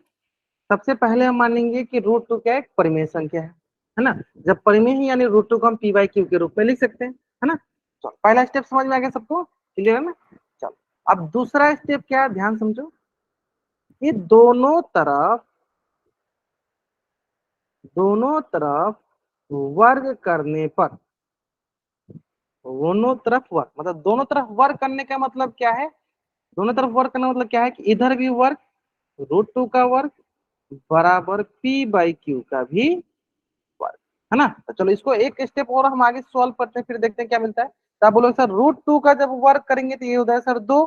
सबसे पहले हम मानेंगे कि √2 क्या है, एक परिमेय संख्या है ना। जब परिमेय है यानी √2 को हम p/q के रूप में लिख सकते हैं, है ना। चलो पहला स्टेप समझ में आ गया सबको, क्लियर है ना। चलो अब दूसरा स्टेप क्या है, ध्यान समझो, ये दोनों तरफ वर्ग करने पर, दोनों तरफ वर्ग मतलब दोनों तरफ वर्ग करने का मतलब क्या है, दोनों तरफ वर्ग करना मतलब क्या है कि इधर भी वर्ग, √2 का वर्ग बराबर p/q का भी वर्ग, है ना। तो चलो इसको एक स्टेप और हम आगे सॉल्व करते हैं, फिर देखते हैं क्या मिलता है। तो आप बोलोगे सर √2 का जब वर्क करेंगे तो ये हो जाएगा सर 2,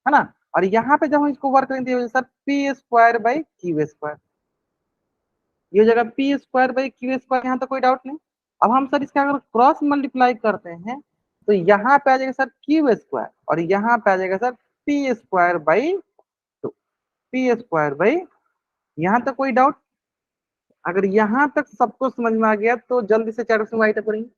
है ना। और यहाँ पे जब हम इसको वर्क करेंगे तो sir P square by Q square, ये हो जाएगा P square by Q square. यहाँ तो कोई डाउट नहीं। अब हम सर इसका अगर क्रॉस मल्टीप्लाई करते हैं तो यहाँ पे आ जाएगा सर क्यू स्क्वायर और यहाँ पे आ जाएगा sir P square by 2, P square by. यहाँ तक कोई डाउट? अगर यहाँ तक सबको समझ में आ गया तो जल्दी से चैट में वाइट अप करेंगे।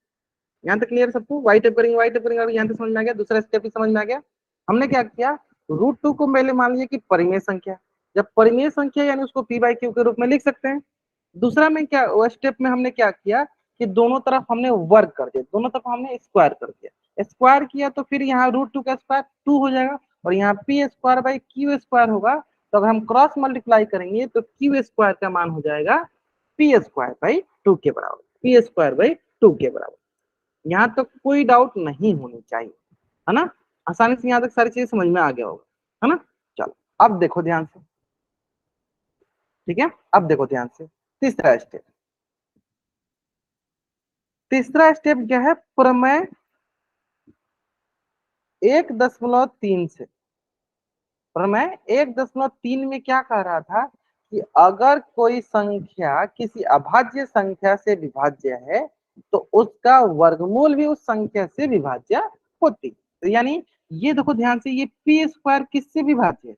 यहाँ तक क्लियर सबको? वाइट अप करेंगे, वाइट अप करेंगे। अगर यहाँ तक समझ में आ गया, दूसरा स्टेप भी समझ में आ गया। हमने क्या किया, √2 को पहले मान लिया कि परिमेय संख्या, जब परिमेय संख्या यानी उसको पी बाई क्यू के रूप में लिख सकते हैं। दूसरा में क्या स्टेप में हमने क्या किया कि दोनों तरफ हमने वर्ग कर दिया, दोनों तरफ हमने स्क्वायर कर दिया। स्क्वायर किया तो फिर यहाँ √2 का स्क्वायर 2 हो जाएगा और यहाँ P square by Q square होगा। तो अगर हम क्रॉस मल्टीप्लाई करेंगे तो क्यू स्क्वायर का मान हो जाएगा पी स्क्वायर बाई 2 के बराबर, पी स्क्वायर बाई 2 के बराबर। यहाँ तक तो कोई डाउट नहीं होनी चाहिए, है ना। आसानी से यहाँ तक सारी चीजें समझ में आ गया होगा, है ना। चलो अब देखो ध्यान से, ठीक है। अब देखो ध्यान से तीसरा स्टेप। तीसरा स्टेप क्या है, प्रमेय 1.3 से। प्रमेय 1.3 में क्या कह रहा था कि अगर कोई संख्या किसी अभाज्य संख्या से विभाज्य है तो उसका वर्गमूल भी उस संख्या से विभाज्य होती। तो यानी ये देखो ध्यान से, ये पी स्क्वायर किससे विभाज्य है,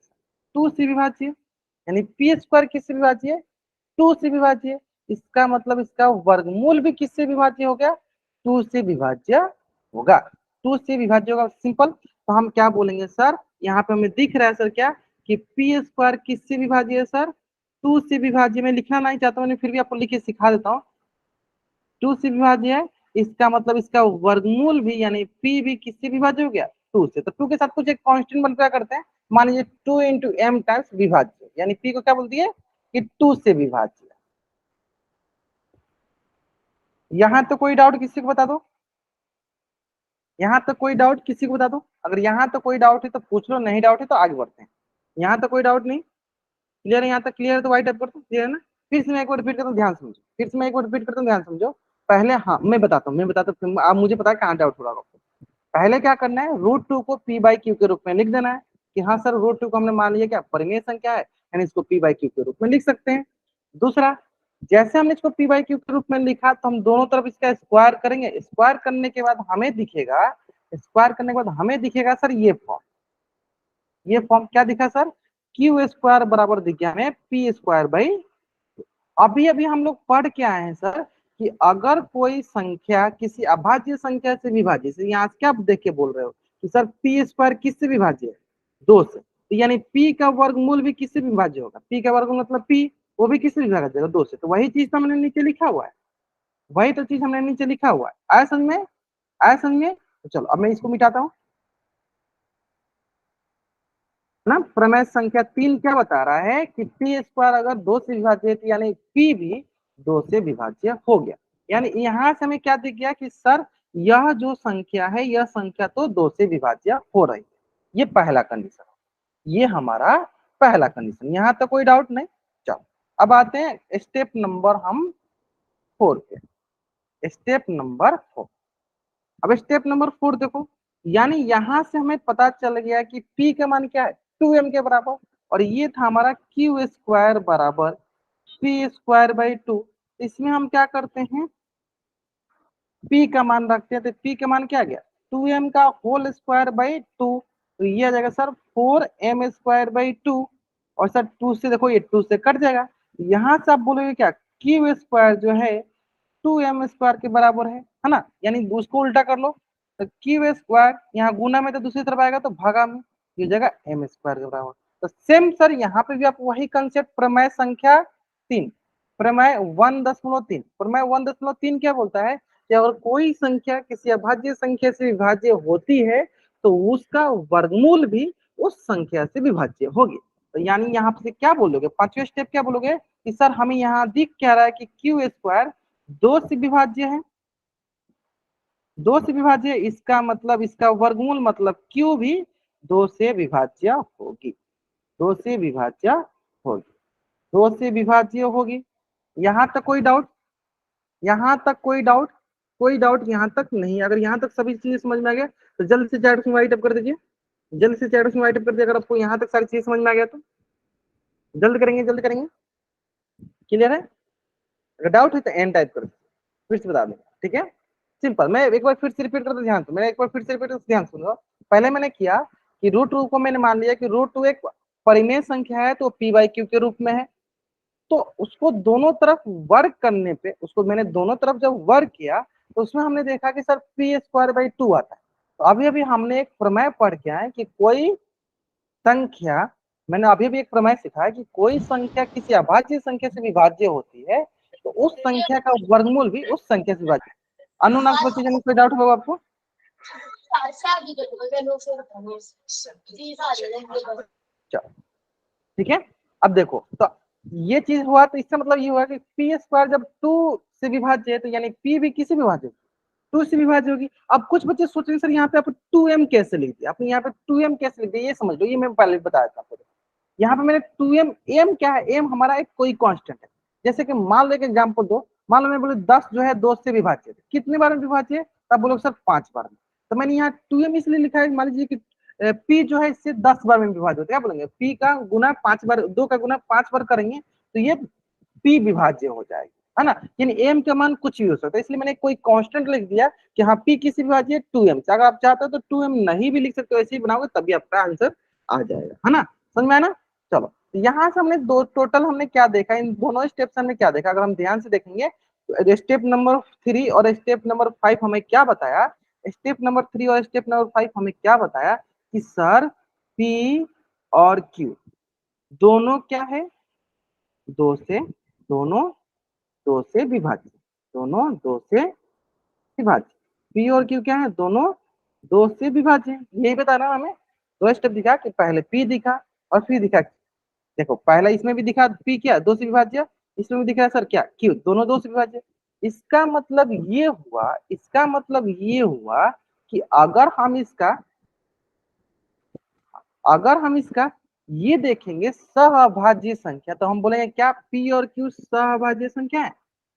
2 से विभाज्य। यानी पी स्क्वायर किससे विभाज्य है, 2 से विभाज्य। इसका मतलब इसका वर्गमूल भी किससे विभाज्य हो गया, 2 से विभाज्य होगा, 2 से विभाज्य होगा। सिंपल। तो हम क्या बोलेंगे सर, यहाँ पे हमें दिख रहा है सर क्या कि पी स्क्वायर किससे विभाज्य है सर, 2 से विभाज्य। मैं लिखना नहीं चाहता हूँ, फिर भी आपको लिख के सिखा देता हूँ। 2 से विभाज्य है, इसका मतलब इसका वर्गमूल भी यानी पी भी किससे विभाज्य हो गया, 2 से। तो 2 के साथ कुछ एक कांस्टेंट मल्टीप्लाई करते हैं। मान लीजिए 2 इंटू एम टाइम्स विभाज्य, यानी पी को क्या बोलती है कि 2 से विभाज्य। यहाँ तो कोई डाउट किसी को बता दो, यहाँ तक कोई डाउट किसी को बता दो। अगर यहाँ तक कोई डाउट है तो पूछ लो, नहीं डाउट है तो आगे बढ़ते हैं। यहाँ तक कोई डाउट नहीं, क्लियर है? यहाँ तक क्लियर है तो वाइट अप कर दो, क्लियर है ना। फिर से मैं एक बार रिपीट करता हूँ, ध्यान समझो। फिर से मैं एक बार रिपीट करता हूँ, ध्यान समझो। पहले हाँ मैं बताता हूँ, आप मुझे पता है कहाँ डाउट हो रहा है। पहले क्या करना है, √2 को पी बाई क्यू के रूप में लिख देना है कि हाँ सर √2 को हमने मान लिया क्या परिमेय संख्या है, यानी इसको पी बाई क्यू के रूप में लिख सकते हैं। दूसरा, जैसे हमने इसको पी बाई क्यू के रूप में लिखा तो हम दोनों तरफ इसका स्क्वायर करेंगे। स्क्वायर करने के बाद हमें दिखेगा, स्क्वायर करने के बाद हमें दिखेगा सर ये फॉर्म। ये फॉर्म क्या दिखा सर, क्यू स्क्वायर बराबर दिख गया हमें पी स्क्वायर बाई। अभी अभी हम लोग पढ़ के आए हैं सर कि अगर कोई संख्या किसी अभाज्य संख्या से विभाज्य, से यहाँ क्या देख के बोल रहे हो कि सर पी स्क्वायर किससे विभाज्य है, 2 से। तो यानी पी का वर्गमूल भी किससे विभाज्य होगा, पी का वर्गमूल मतलब पी, वो भी किससे विभाज्य होगा, 2 से। तो वही चीज तो हमने नीचे लिखा हुआ है, वही तो चीज हमने नीचे लिखा हुआ है। आया समझ में, आया समझ में। तो चलो अब मैं इसको मिटाता हूँ ना। प्रमेय संख्या 3 क्या बता रहा है कि पी स्क्वायर अगर 2 से विभाज्य है तो यानी पी भी 2 से विभाज्य हो गया। यानी यहाँ से हमें क्या दिख गया कि सर यह जो संख्या है, यह संख्या तो 2 से विभाज्य हो रही है। ये पहला कंडीशन, ये हमारा पहला कंडीशन। यहाँ तो कोई डाउट नहीं। चलो अब आते हैं स्टेप नंबर हम 4 पे। Step number 4। अब स्टेप नंबर 4 देखो, यानी यहां से हमें पता चल गया कि P का मान क्या है, 2m के बराबर। और ये था हमारा क्यू स्क्वायर बराबर पी स्क्वायर बाई 2। इसमें हम क्या करते हैं, P का मान रखते हैं। तो P का मान क्या आ गया, 2m का होल स्क्वायर बाई 2। तो ये आ जाएगा सर 4m स्क्वायर बाई 2। और सर 2 से देखो ये 2 से कट जाएगा। यहाँ से आप बोलोगे क्या, क्यू स्क्वायर जो है 2m स्क्वायर के बराबर है ना। यानी उसको उल्टा कर लो, तो क्यू स्क्वायर यहाँ गुना में तो दूसरी तरफ आएगा तो भागा में, ये जगह एम स्क्वायर के बराबर। तो सेम सर यहाँ पे भी आप वही कंसेप्ट, प्रमेय संख्या 3, प्रमेय 1.3। प्रमेय 1.3 क्या बोलता है कि अगर कोई संख्या किसी अभाज्य संख्या से विभाज्य होती है तो उसका वर्गमूल भी उस संख्या से विभाज्य होगी। तो यानी यहाँ पे क्या बोलोगे, पांचवें स्टेप क्या बोलोगे कि सर हमें यहाँ दिख क्या रहा है कि क्यू स्क्वायर 2 से विभाज्य है, 2 से विभाज्य है, इसका मतलब इसका वर्गमूल मतलब क्यू भी 2 से विभाज्य होगी, 2 से विभाज्य होगी, 2 से विभाज्य होगी। यहाँ तक कोई डाउट, यहाँ तक कोई डाउट, कोई डाउट यहाँ तक नहीं? अगर यहाँ तक सभी चीजें समझ में आ गया तो जल्द से चैट में राइट अप कर दीजिए, जल्द से चैट में राइट अप कर दीजिए अगर आपको यहाँ तक सारी चीजें समझ में आ गया तो। जल्द करेंगे, जल्द करेंगे। क्लियर है? अगर डाउट है तो एन टाइप कर दीजिए, फिर से बता देंगे, ठीक है? सिंपल। मैं एक बार फिर से रिपीट करता, ध्यान से, मैं एक बार फिर से रिपीट करता, ध्यान सुनो। पहले मैंने किया कि रूट टू को मैंने मान लिया कि रूट टू एक परिमेय संख्या है तो पी बाई क्यू के रूप में है, तो उसको दोनों तरफ वर्क करने पे, उसको मैंने दोनों तरफ जब वर्क किया तो उसमें हमने देखा कि sir P square by two आता है। तो अभी अभी हमने एक प्रमेय पढ़ के आए कि कोई संख्या, मैंने अभी भी एक प्रमेय सीखा है कि कोई संख्या किसी अभाज्य संख्या से विभाज्य होती है तो उस संख्या का वर्गमूल भी उस संख्या से विभाज्य। अनुनाग प्रतिजन कोई डाउट होगा आपको? ठीक है, अब देखो तो ये चीज हुआ तो इसका मतलब ये हुआ कि पी स्क्वायर जब टू से विभाज्य है तो यानी पी भी किसी विभाज्य टू से विभाज्य होगी। अब कुछ बच्चे सोच रहे सर यहाँ पे आप 2m कैसे लिख दिया, आपने यहाँ पे 2m कैसे लिख दिया, ये समझ लो, ये मैं पहले बताया था आपको। यहाँ पे मैंने 2m, m क्या है, m हमारा एक कोई कांस्टेंट है। जैसे कि मान लो एक एग्जांपल दो, मान लो मैं बोले 10 जो है 2 से विभाज्य है, कितने बार में विभाज्य है, तब बोलो सर 5 बार में। तो मैंने यहाँ 2m इसलिए लिखा है, मान लीजिए कि p जो है इससे 10 बार में विभाज्य होता है, क्या बोलेंगे, p का गुना 5 बार, 2 का गुना 5 बार करेंगे तो ये p विभाज्य हो जाएगी, है ना। यानी m का मान कुछ भी हो सकता है, इसलिए मैंने कोई कांस्टेंट लिख दिया कि हाँ p किसी विभाज्य 2m। अगर आप चाहते हो तो 2m नहीं भी लिख सकते हो, ऐसे ही बनाओगे तभी आपका आंसर आ जाएगा, है ना। समझ में आया ना? चलो यहाँ से हमने दो टोटल हमने क्या देखा, इन दोनों स्टेप से हमने क्या देखा, अगर हम ध्यान से देखेंगे तो स्टेप नंबर 3 और स्टेप नंबर 5 हमें क्या बताया, स्टेप नंबर 3 और स्टेप नंबर 5 हमें क्या बताया कि सर P और Q दोनों क्या है, दोनों दो से विभाज्य, दोनों दो से विभाज्य। P और Q क्या है, दोनों दो से विभाज्य। यही बता रहा हमें, दो स्टेप दिखा कि पहले P दिखा और फिर दिखा, देखो पहला इसमें भी दिखा P क्या दो से विभाज्य, इसमें भी दिखा सर क्या Q दोनों दो से विभाज्य। इसका मतलब ये हुआ, इसका मतलब ये हुआ कि अगर हम इसका ये देखेंगे सहअभाज्य संख्या तो हम बोलेंगे क्या P और Q सहअभाज्य संख्या है,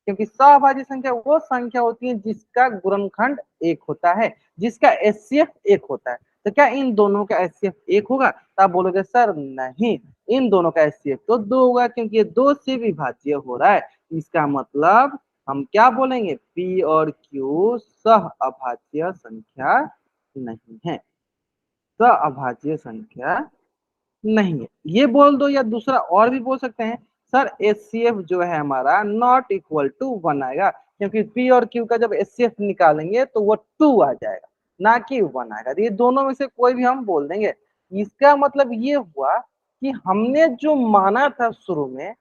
क्योंकि सहअभाज्य संख्या वो संख्या होती है जिसका गुणनखंड एक होता है, जिसका एचसीएफ एक होता है। तो क्या इन दोनों का एचसीएफ एक होगा? तो आप बोलोगे सर नहीं, इन दोनों का एचसीएफ तो 2 होगा क्योंकि ये 2 से विभाज्य हो रहा है। इसका मतलब हम क्या बोलेंगे, P और Q सहअभाज्य संख्या नहीं है, सहअभाज्य संख्या नहीं है, ये बोल दो। या दूसरा और भी बोल सकते हैं सर एचसीएफ जो है हमारा नॉट इक्वल टू 1 आएगा, क्योंकि पी और क्यू का जब एचसीएफ निकालेंगे तो वो 2 आ जाएगा ना कि 1 आएगा। तो ये दोनों में से कोई भी हम बोल देंगे। इसका मतलब ये हुआ कि हमने जो माना था शुरू में,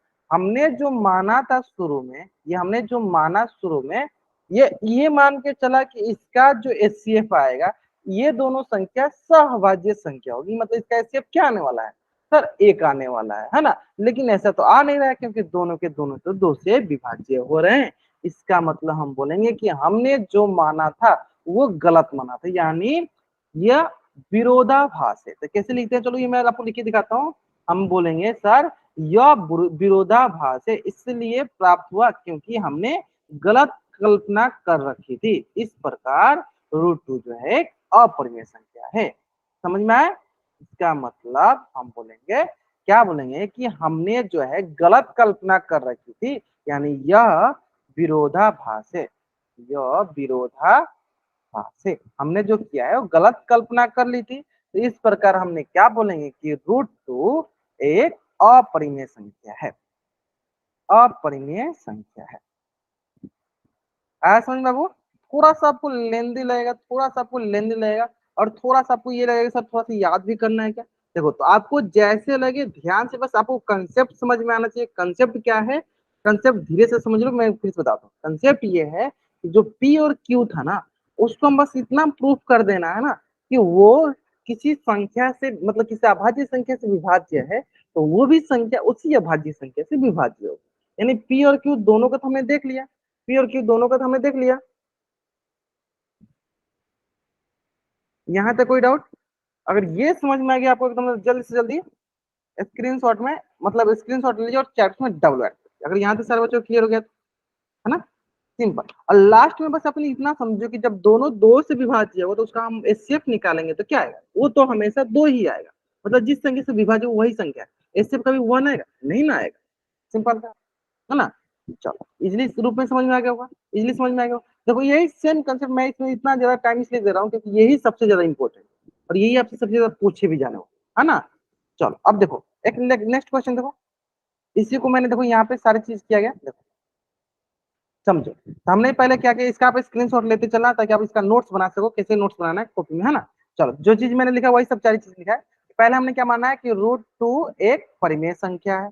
ये मान के चला कि इसका जो एचसीएफ आएगा ये दोनों संख्या सहभाज्य संख्या होगी, मतलब इसका एचसीएफ क्या आने वाला है सर, एक आने वाला है ना। लेकिन ऐसा तो आ नहीं रहा है क्योंकि दोनों के दोनों तो 2 से विभाज्य हो रहे हैं। इसका मतलब हम बोलेंगे कि हमने जो माना था वो गलत माना था, यानी यह विरोधाभास है। तो कैसे लिखते हैं, चलो ये मैं आपको लिख के दिखाता हूँ। हम बोलेंगे सर यह विरोधाभास है, इसलिए प्राप्त हुआ क्योंकि हमने गलत कल्पना कर रखी थी। इस प्रकार रूट 2 जो है एक अपरिमेय संख्या है। समझ में आया? इसका मतलब हम बोलेंगे, क्या बोलेंगे कि हमने जो है गलत कल्पना कर रखी थी, यानी यह विरोधाभास है, यह विरोधाभास है। हमने जो किया है वो गलत कल्पना कर ली थी, तो इस प्रकार हमने क्या बोलेंगे कि रूट 2 एक अपरिमेय संख्या है, अपरिमेय संख्या है। आया समझ बाबू? थोड़ा सा आपको लेंदी लगेगा, और थोड़ा सा आपको ये लगेगा सर थोड़ा सा याद भी करना है क्या। देखो तो आपको जैसे लगे ध्यान से, बस आपको कंसेप्ट समझ में आना चाहिए। कंसेप्ट क्या है, कंसेप्ट धीरे से समझ लो, मैं फिर से बताता हूँ। कंसेप्ट ये है कि जो P और Q था ना, उसको हम बस इतना प्रूफ कर देना है ना कि वो किसी संख्या से, मतलब किसी अभाज्य संख्या से विभाज्य है, तो वो भी संख्या उसी अभाज्य संख्या से विभाज्य हो। यानी P और Q दोनों को तो हमने देख लिया, P और Q दोनों का तो हमने देख लिया। यहाँ तक कोई डाउट? अगर ये समझ में आ गया आपको एकदम जल्दी से जल्दी स्क्रीनशॉट में, मतलब स्क्रीनशॉट लीजिए और चैट में डबल ऐड। अगर यहाँ तक सारे बच्चों क्लियर हो गया, है ना। सिंपल। और लास्ट में बस अपनी इतना समझो कि जब दोनों दो से विभाज्य हो तो उसका हम एचसीएफ निकालेंगे तो क्या आएगा, वो तो हमेशा दो ही आएगा, मतलब जिस संख्या से विभाज्य हो वही संख्या है। एचसीएफ कभी वन आएगा नहीं ना आएगा, सिंपल है ना। चलो इजली रूप में समझ में आ गया होगा, इजली समझ में आ गया होगा। देखो यही सेम कंसेप्ट मैं इसमें इतना ज्यादा टाइम इसलिए दे रहा हूँ क्योंकि यही सबसे ज्यादा इंपॉर्टेंट और यही आपसे सबसे ज्यादा पूछे भी जाने हो, है ना। चलो अब देखो एक नेक्स्ट क्वेश्चन देखो, इसी को मैंने देखो यहाँ पे सारी चीज किया गया, देखो समझो। तो हमने पहले क्या किया, इसका आप स्क्रीनशॉट लेते चलना ताकि आप इसका नोट्स बना सको, कैसे नोट्स बनाना है कॉपी में, है ना। चलो जो चीज मैंने लिखा वही सब सारी चीज लिखा है। पहले हमने क्या माना है कि √2 एक परिमेय संख्या है।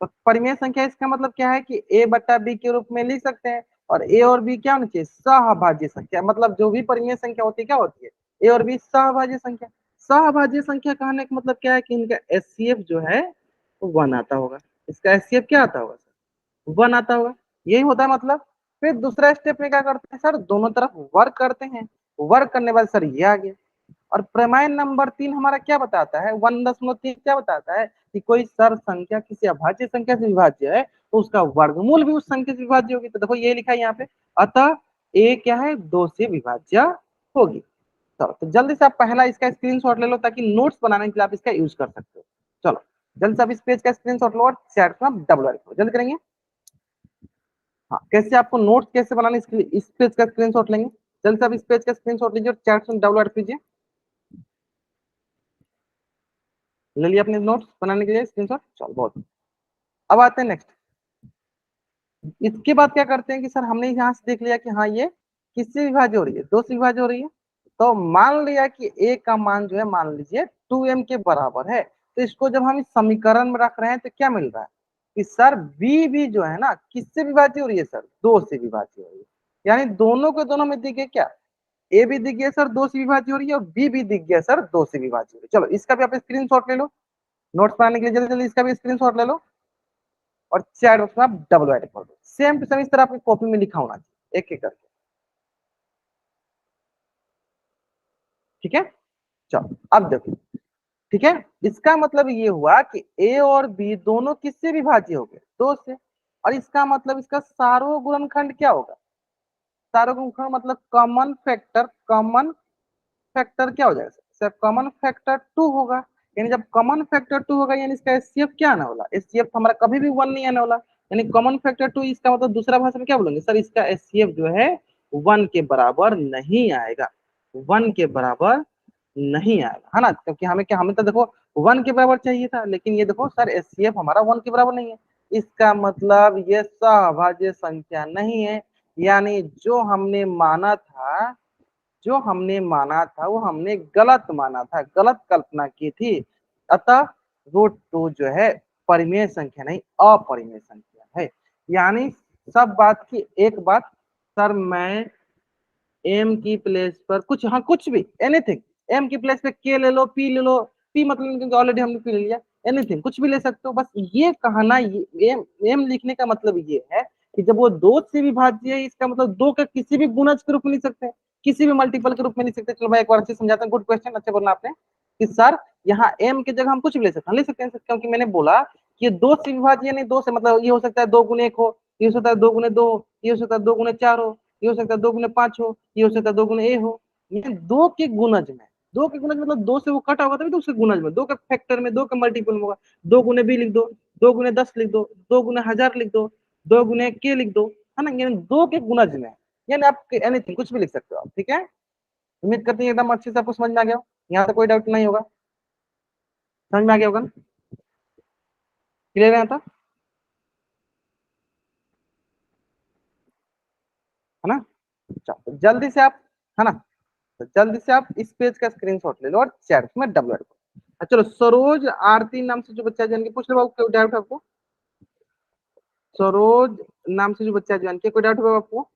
तो परिमेय संख्या इसका मतलब क्या है कि a बट्टा b के रूप में लिख सकते हैं, और a और b क्या होना चाहिए, सहभाज्य संख्या। मतलब जो भी परिमेय संख्या होती है क्या होती है, a और b सहभाज्य संख्या। सहभाज्य संख्या कहने का मतलब क्या है कि इनका एचसीएफ जो है वो वन आता होगा। इसका एचसीएफ क्या आता होगा, वन आता होगा, यही होता है मतलब। फिर दूसरा स्टेप में क्या करते हैं सर, दोनों तरफ वर्क करते हैं। वर्क करने बाद सर ये आ गया। और प्रमेय नंबर 3 हमारा क्या बताता है, 1.3 क्या बताता है कि कोई सर संख्या किसी अभाज्य संख्या से विभाज्य है तो उसका वर्गमूल भी उस संख्या से विभाज्य होगी। तो देखो ये लिखा है यहाँ पे, अतः ए क्या है, 2 से विभाज्य होगी। चलो तो जल्दी से आप पहला इसका स्क्रीनशॉट ले लो ताकि नोट्स बनाने के लिए आप इसका यूज कर सकते हो। चलो जल्दी से आप इस पेज का स्क्रीनशॉट लो और चैट में डबल जल्दी करेंगे। हाँ कैसे आपको नोट्स कैसे बनाने इसके लिए इस पेज का स्क्रीनशॉट लेंगे। जल्दी से आप इस पेज का स्क्रीनशॉट लीजिए और चैट में डबल कीजिए। ले लिया अपने नोट्स बनाने के लिए स्क्रीनशॉट, चलो बहुत। अब आते हैं नेक्स्ट। इसके बाद क्या करते हैं कि सर हमने यहाँ से देख लिया कि हाँ ये किससे विभाज्य हो रही है, दो से विभाज्य हो रही है। तो मान लिया कि ए का मान जो है मान लीजिए 2m के बराबर है। तो इसको जब हम इस समीकरण में रख रहे हैं तो क्या मिल रहा है कि सर बी भी जो है ना किससे विभाज्य हो रही है, सर दो से विभाज्य हो रही है। यानी दोनों के दोनों में दिख गया क्या, ए भी दिख गया सर दो से विभाज्य हो रही है और बी भी दिख गया सर दो से विभाज्य हो रही है। चलो इसका भी आप स्क्रीनशॉट ले लो नोट्स बनाने के लिए, जल्दी जल्दी इसका भी स्क्रीनशॉट ले लो और चैट बॉक्स में आप डबल ऐड कर दो। सेम टू सेम इस तरह आपकी कॉपी में लिखा होना चाहिए एक एक करके, ठीक है। चलो अब देखो, ठीक है। इसका मतलब ये हुआ कि ए और बी दोनों किससे विभाज्य हो गए, दो से। और इसका मतलब इसका सार्वत्रिक गुणनखंड क्या होगा, सार्वत्रिक गुणनखंड मतलब कॉमन फैक्टर, कॉमन फैक्टर क्या हो जाएगा सर, कॉमन फैक्टर 2 होगा। यानी जब कॉमन फैक्टर 2 होगा यानी इसका एचसीएफ क्या आने वाला, एचसीएफ हमारा कभी भी वन नहीं आने वाला। यानी कॉमन फैक्टर 2 इसका मतलब दूसरा भाषा में क्या बोलेंगे सर, इसका एचसीएफ जो है वन के बराबर नहीं आएगा, वन के बराबर नहीं आएगा, है ना। क्योंकि हमें क्या, हमें तो देखो वन के बराबर चाहिए था, लेकिन ये देखो सर एचसीएफ हमारा वन के बराबर नहीं है। इसका मतलब ये सहभाज्य संख्या नहीं है। यानी जो हमने माना था वो हमने गलत माना था, गलत कल्पना की थी। अतः √2 जो है परिमेय संख्या नहीं अपरिमेय संख्या है। यानी सब बात की एक बात, सर मैं एम की प्लेस पर कुछ, हाँ कुछ भी एनीथिंग, एम की प्लेस पे के ले लो, पी ले लो, पी मतलब क्योंकि ऑलरेडी हमने पी ले लिया, एनीथिंग कुछ भी ले सकते हो। बस ये कहना, ये एम लिखने का मतलब ये है कि जब वो दो से विभाज्य है इसका मतलब दो का किसी भी गुणज के रूप में लिख सकते हैं, किसी भी मल्टीपल के रूप में लिख सकते हैं। चलो मैं एक बार अच्छे समझाता हूँ, गुड क्वेश्चन, अच्छे बोलना आपने कि सर यहाँ एम की जगह हम कुछ भी ले सकते हैं, क्योंकि मैंने बोला कि ये दो से विभाज्य नहीं, दो से मतलब ये हो सकता है 2 गुणे 1 हो, ये हो सकता है 2 गुणे 2 हो, ये हो सकता है 2 गुणे 4 हो, ये हो सकता है 2 गुणे 5 हो, ये हो सकता है 2 गुणे ए हो। ये दो के गुणज में, दो के गुणज मतलब दो से वो कटा होगा तभी तो उसके गुणज में, दो का फैक्टर में, दो का मल्टीपल में होगा। 2 गुणे 2 लिख दो, 2 गुणे 10 लिख दो, 2 गुणे 1000 लिख दो, 2 गुणे के लिख दो, है ना। यानी दो के गुणज में, यानी आप एनीथिंग कुछ भी लिख सकते हो आप, ठीक है। उम्मीद करते हैं एकदम अच्छे से आपको समझ में आ गया हो, यहाँ तो कोई डाउट नहीं होगा, समझ में आ गया होगा ना, क्लियर है यहाँ तक, है ना। चलो जल्दी से आप, है ना, तो जल्दी से आप इस पेज का स्क्रीनशॉट ले लो और चैट में डबल ऐड करो। चलो सरोज आरती नाम से जो बच्चा है, जान के पूछ लो बाबू, कोई डाउट है आपको, सरोज नाम से जो बच्चा है, जान के कोई डाउट है आपको,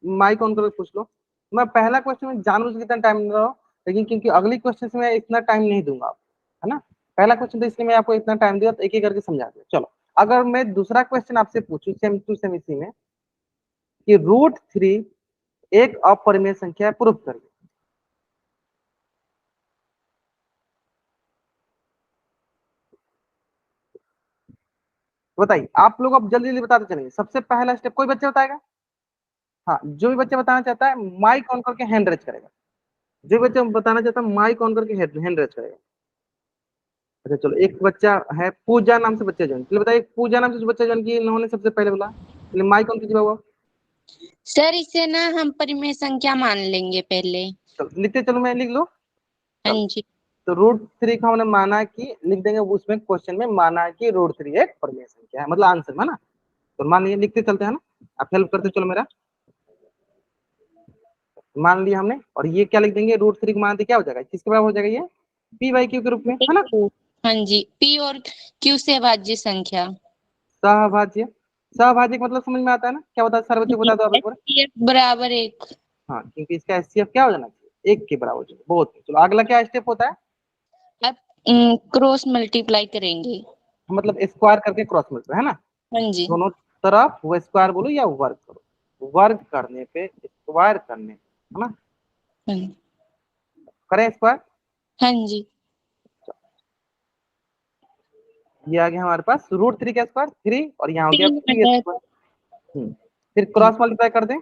माइक ऑन करके पूछ लो। मैं पहला क्वेश्चन में जानबूझ के इतना टाइम नहीं रहा हूँ, लेकिन क्योंकि अगली क्वेश्चन से मैं इतना टाइम नहीं दूंगा आपको, है ना। पहला क्वेश्चन तो इसलिए मैं आपको इतना टाइम दिया, तो एक एक करके समझा दिया। चलो अगर मैं दूसरा क्वेश्चन आपसे पूछूं सेम टू सेम इसी में कि √3 एक अपरिमेय संख्या है, प्रूफ करिए। बताइए आप लोग, अब जल्दी जल्दी बताते चलेंगे। सबसे पहला स्टेप कोई बच्चा बताएगा, हाँ, जो भी बच्चा बताना चाहता है माइक ऑन करके हैंड रेज करेगा। जो बच्चा बताना चाहता है माइक ऑन करके हैंड रेज करेगा। अच्छा चलो, एक बच्चा है पूजा नाम से बच्चा ज्वाइन, चलिए बताइए पूजा नाम से जो बच्चा ज्वाइन किया इन्होंने सबसे पहले बोला, चलिए माइक ऑन कीजिए बाबू। सर इसे ना हम परिमेय संख्या मान लेंगे पहले। चलो लिखते, चलो मैं लिख लो। हाँ चलो, जी। तो √3 का हमने माना कि लिख देंगे उसमें क्वेश्चन में, माना है कि √3 एक परिमेय संख्या है, मतलब आंसर है ना। तो मान लीजिए, लिखते चलते हैं ना, आप हेल्प करते चलो मेरा। मान लिया हमने, और ये क्या लिख देंगे, √3 को मान दे क्या हो जाएगा, किसके बराबर हो जाएगा ये, p/q के रूप में, है ना। हाँ जी, p और q से भाज्य संख्या। सहभाज्य, सहभाज्य का मतलब समझ में आता है ना, क्या होता है सारे बच्चों को बता दो आप एक बार। HCF बराबर 1। हाँ, क्योंकि इसका एचसीएफ क्या हो जाना चाहिए, 1 के बराबर हो जाए। बहुत चलो, अगला क्या स्टेप होता है, अब क्रॉस मल्टीप्लाई करेंगे। मतलब स्क्वायर करके क्रॉस मल्टीप्लाई, है ना। हाँ जी। दोनों तरफ वो स्क्वायर बोलो या वर्ग करो, वर्ग करने पे स्क्वायर करने, है ना, हाँ करें स्क्वायर। हाँ जी। ये आ गया हमारे पास √3 का स्क्वायर 3, और यहाँ हो गया 3 p स्क्वायर। फिर क्रॉस मल्टीप्लाई कर दें,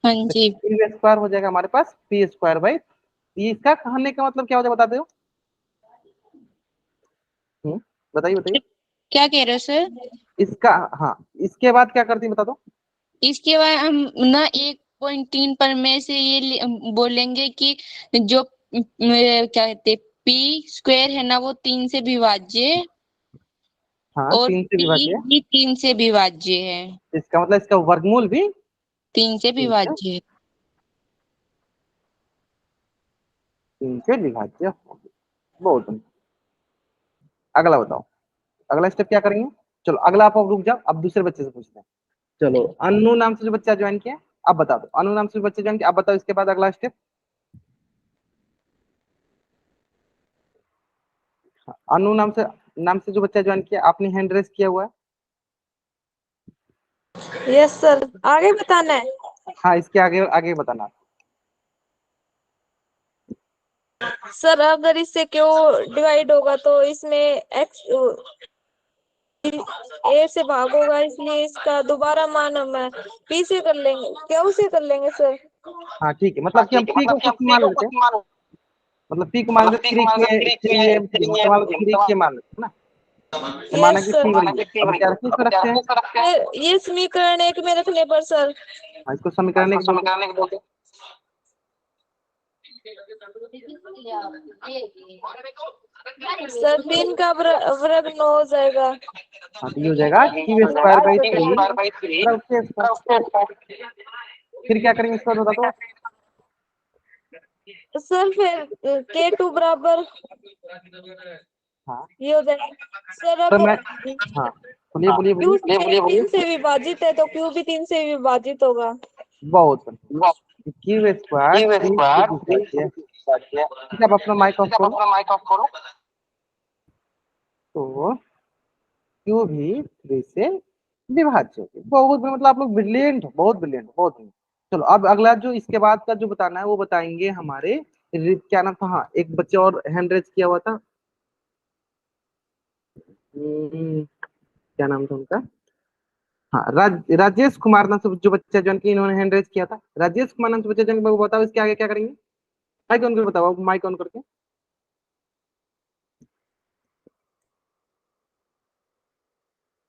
हाँ जी। p स्क्वायर हो जाएगा हमारे पास p²/3। इसका कहने का मतलब क्या हो जाएगा बता दो। बताइए बताइए। क्या कह रहे हो सर? इसका, हाँ, इसके बाद क्या करती है बता दो। इसके बाद हम ना 1.3 पर में से ये बोलेंगे कि जो क्या कहते p² है ना वो 3 से विभाज्य, हाँ, और 3 से p विभाज्य है, भी 3 से विभाज्य है। इसका मतलब इसका वर्गमूल भी 3 से 3 से विभाज्य है। 3 से विभाज्य होगी। बहुत बढ़िया। अगला बताओ, अगला स्टेप क्या करेंगे। चलो अगला आप रुक जाओ, अब दूसरे बच्चे से पूछते हैं। चलो, अनु नाम से जो बच्चा ज्वाइन किया, अब बता दो, अनु नाम से जो बच्चा ज्वाइन किया, अब बताओ इसके बाद अगला स्टेप। अनु नाम से जो बच्चा ज्वाइन किया, आपने हैंड रेस किया हुआ है। यस सर, आगे बताना है। हाँ, इसके आगे आगे बताना। सर अगर इससे क्यों डिवाइड होगा तो इसमें एक्स ए से भाग होगा, इसलिए इसका दोबारा मान हम पी से कर लेंगे, क्यों से कर लेंगे सर। हाँ ठीक है, मतलब कि हम पी को कुछ मान लेते हैं, मतलब पी को मान लेते 3 मान लो 3 मान लेते हैं ना, तो माना यस कि सर, पी बन गया। अब क्या रखें, इसको रखते हैं। ये समीकरण एक में रखने पर सर। हाँ, इसको समीकरण एक बोलते हैं। सर 3 का वर्ग 9 हो जाएगा। हाँ, तो ये हो जाएगा q²/3 उसके स्क्वायर। फिर क्या करेंगे इसको बता दो। सर फिर K2 बराबर हाँ, ये हो जाएगा सर। तो अब मैं, हाँ बोलिए बोलिए क्यू बोलिए। 3 से विभाजित है तो क्यू भी 3 से विभाजित होगा। बहुत बढ़िया, q²3 ठीक है, आप अपना माइक ऑफ करो। तो क्यू भी 3 से विभाज्य होगी। बहुत बढ़िया, मतलब आप लोग ब्रिलियंट हो, बहुत ब्रिलियंट हो, बहुत बढ़िया। चलो अब अगला जो इसके बाद का जो बताना है वो बताएंगे हमारे, क्या नाम था, हाँ एक बच्चे और हैंड रेज किया हुआ था। क्या नाम था उनका, हाँ राजेश कुमार नाम से जो बच्चा ज्वाइन किया, इन्होंने हैंड रेज किया था। राजेश कुमार नाम से बच्चा ज्वाइन, बताओ इसके आगे क्या करेंगे। माइक ऑन करके बताओ, माइक ऑन करके।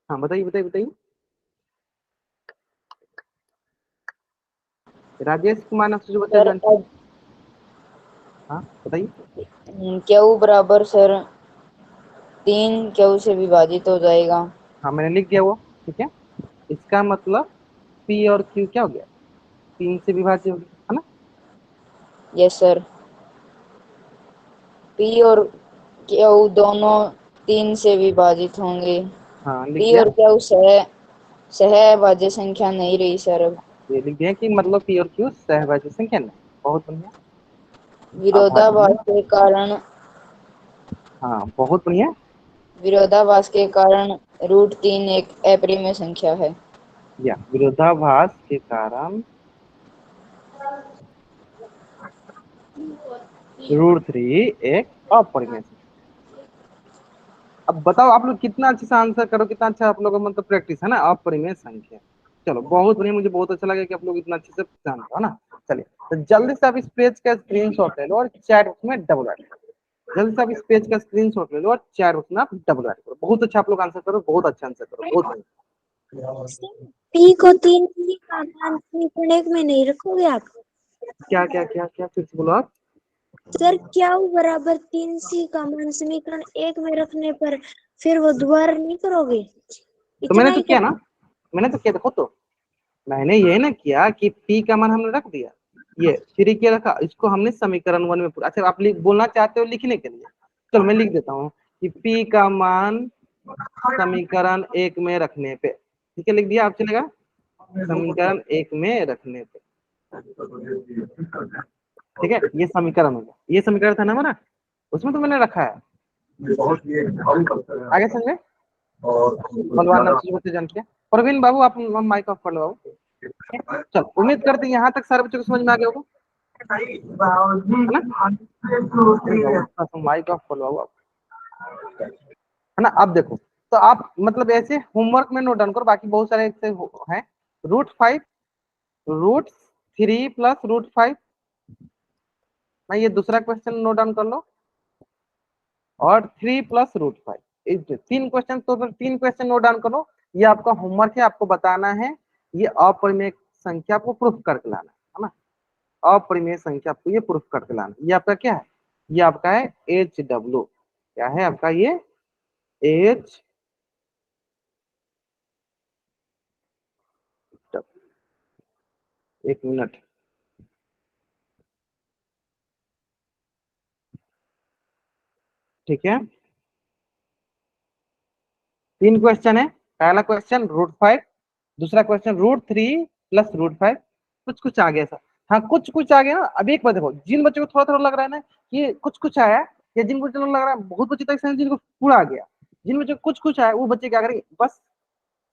हाँ बताइए बताइए बताइए। राजेश कुमार नाम से जो बच्चा सर ज्वाइन किया, हाँ बताइए। क्यू बराबर सर 3 क्यू से विभाजित हो जाएगा। हाँ मैंने लिख दिया वो, ठीक है। इसका मतलब पी और क्यू क्या हो गया, 3 से विभाज्य हो गया, है ना। यस सर, पी और क्यू दोनों 3 से विभाजित होंगे। हाँ लिख पी दिया, और क्यू सहभाज्य संख्या नहीं रही सर। अब ये लिख दिया कि मतलब पी और क्यू सहभाज्य संख्या नहीं। बहुत बढ़िया। विरोधाभास अभाज्य, के कारण हाँ बहुत बढ़िया। विरोधाभास के कारण √3 एक अपरिमेय संख्या है। या विरोधाभास के कारण √3 एक अपरिमेय संख्या। अब बताओ आप लोग कितना अच्छे से आंसर करो, कितना अच्छा आप लोगों का मतलब प्रैक्टिस है ना, अपरिमेय संख्या। चलो बहुत बढ़िया, मुझे बहुत अच्छा लगा कि आप लोग इतना अच्छे से जानते हो ना। चलिए तो जल्दी से आप इस पेज का स्क्रीनशॉट ले लो और चैट बॉक्स में डबल राइट करो। जल्दी से आप इस पेज का स्क्रीनशॉट ले लो और चैट बॉक्स में आप डबल राइट करो। बहुत अच्छा आप लोग आंसर करो, बहुत अच्छा आंसर करो, बहुत बढ़िया। पी को 3 का मान समीकरण 1 में नहीं रखोगे आप? क्या क्या क्या क्या फिर से बोलो आप। सर क्या बराबर 3c का मान समीकरण 1 में रखने पर फिर वो दोबारा नहीं करोगे? तो मैंने इतना तो ही किया ना, मैंने तो किया, देखो तो मैंने ये ना किया कि पी का मान हमने रख दिया, ये फिर क्या रखा, इसको हमने समीकरण 1 में पूरा। अच्छा आप बोलना चाहते हो लिखने के लिए, चलो मैं लिख देता हूँ कि पी का मान समीकरण 1 में रखने पे, ठीक है लिख दिया, आप चलेगा समीकरण 1 में रखने पे, ठीक है ये समीकरण हो गया, ये समीकरण था ना हमारा, उसमें तो मैंने रखा है। आगे समझे, बलवान नाम से बच्चे जान किया। प्रवीण बाबू आप माइक ऑफ कर लो बाबू। चल उम्मीद करते हैं यहाँ तक सारे बच्चों को समझ में आ गया होगा, माइक ऑफ कर लो बाबू आप, है ना। अब देखो तो आप मतलब ऐसे होमवर्क में नोट डाउन करो, बाकी बहुत सारे ऐसे हैं। √5 √3 प्लस √5, मैं ये दूसरा क्वेश्चन नोट डाउन कर लो, और 3 प्लस √5, तीन क्वेश्चन, तो 3 क्वेश्चन नोट डाउन करो। ये आपका होमवर्क है, आपको बताना है ये अपरिमेय संख्या को प्रूफ करके लाना है ना। अपरिमेय संख्या आपको ये प्रूफ करके लाना, ये आपका क्या है, ये आपका है HW, क्या है आपका ये H, एक मिनट, ठीक है 3 क्वेश्चन है। पहला क्वेश्चन √5, दूसरा क्वेश्चन √3 प्लस √5, कुछ कुछ आ गया सर, हाँ कुछ कुछ आ गया ना। अब एक बात देखो, जिन बच्चों को थोड़ा थोड़ा लग रहा है ना कि कुछ कुछ आया, या जिन बच्चों को लग रहा है बहुत बच्चे तक जिनको पूरा आ गया, जिन बच्चों को कुछ कुछ आया वो बच्चे क्या करेंगे, बस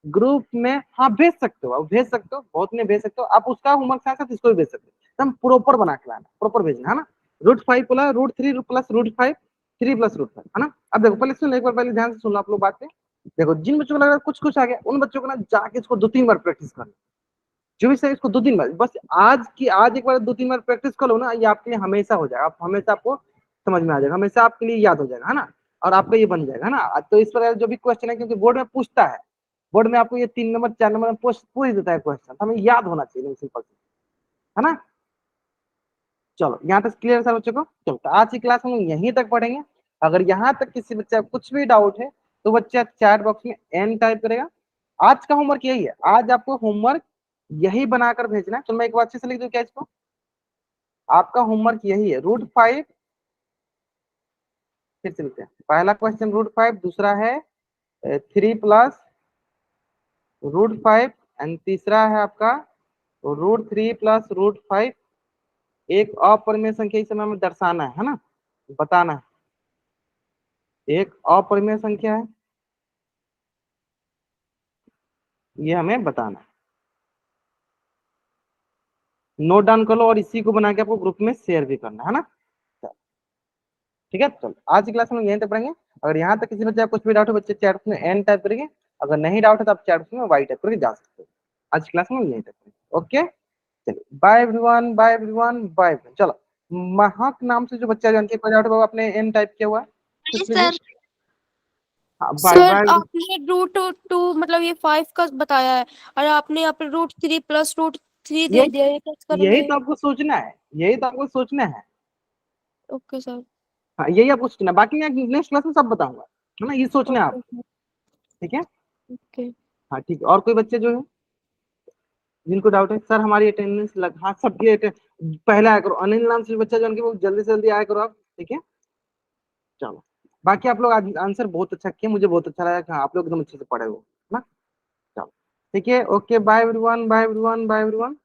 ग्रुप में हाँ भेज सकते हो, आप भेज सकते हो, बहुत नहीं भेज सकते हो आप, उसका होमवर्क साथ साथ इसको भी भेज सकते हो, एकदम प्रॉपर बना के लाना, प्रॉपर भेजना है ना। √5 प्लस √3 प्लस √5, 3 प्लस √5, है ना। अब देखो पहले सुन, एक बार पहले ध्यान से सुन लो आप लोग बात में। देखो जिन बच्चों को लग रहा है कुछ कुछ आ गया, उन बच्चों को ना जाके इसको 2-3 बार प्रैक्टिस करना, जो भी सर इसको 2-3 बार, बस आज एक बार 2-3 बार प्रैक्टिस कर लो ना, ये आपके लिए हमेशा हो जाएगा, आप हमेशा आपको समझ में आ जाएगा, हमेशा आपके लिए याद हो जाएगा, है ना। और आपका ये बन जाएगा, है ना। तो इस प्रकार जो भी क्वेश्चन है, क्योंकि बोर्ड में पूछता है, बोर्ड में आपको ये 3 नंबर 4 नंबर में पूछ देता है क्वेश्चन, हमें याद होना चाहिए सिंपल, है ना। चलो यहाँ तक क्लियर सर बच्चों को। चलो तो आज की क्लास हम यहीं तक पढ़ेंगे। अगर यहाँ तक किसी बच्चे का कुछ भी डाउट है तो बच्चा चैट बॉक्स में n टाइप करेगा। आज का होमवर्क यही है, आज आपको होमवर्क यही बनाकर भेजना है। चलो मैं एक बार अच्छे से लिख दूं क्या इसको, आपका होमवर्क यही है √5, फिर से लिखते हैं, पहला क्वेश्चन √5, दूसरा है 3 प्लस √5, एंड तीसरा है आपका √3 प्लस √5। एक अपरिमेय संख्या इस समय हमें दर्शाना है ना, बताना है, एक अपरिमेय संख्या है, ये हमें बताना है। नोट डाउन कर लो और इसी को बना के आपको ग्रुप में शेयर भी करना है ना। ठीक है, चलो आज की क्लास में यहीं तक पढ़ेंगे। अगर यहाँ तक किसी बच्चे का कुछ भी डाउट है, बच्चे चैट में n टाइप करेंगे, अगर नहीं डाउट है तो आप चैट में y टाइप करके जा सकते हो। आज की क्लास में यहीं तक पढ़ेंगे, ओके चलिए, bye everyone, bye everyone, bye. चलो महक नाम से जो बच्चा जानते हैं, कोई डाउट है आपने n टाइप किया हुआ है, पूछ लीजिए। सर हाँ बाय सर बाय। आपने √2 मतलब ये 5 का बताया है, और आपने यहाँ पे √3 प्लस √3 दे दिया, ये कैसे यही करेंगे? तो आपको सोचना है, यही तो आपको सोचना है। Okay sir. हाँ यही आपको सोचना है, बाकी मैं नेक्स्ट क्लास में सब बताऊंगा, है ना, ये सोचना है आप, ओके सर। ठीक है। ओके। हाँ ठीक है, और कोई बच्चे जो है जिनको डाउट है, सर हमारी अटेंडेंस लग, हाँ सबकी पहले आया करो, अनिल नाम से बच्चा जो वो जल्दी से जल्दी आया करो आप, ठीक है। चलो बाकी आप लोग आज आंसर बहुत अच्छा किए, मुझे बहुत अच्छा लगा कि हाँ आप लोग एकदम अच्छे से पढ़े हो ना। चलो ठीक है, okay bye everyone, bye everyone, bye everyone.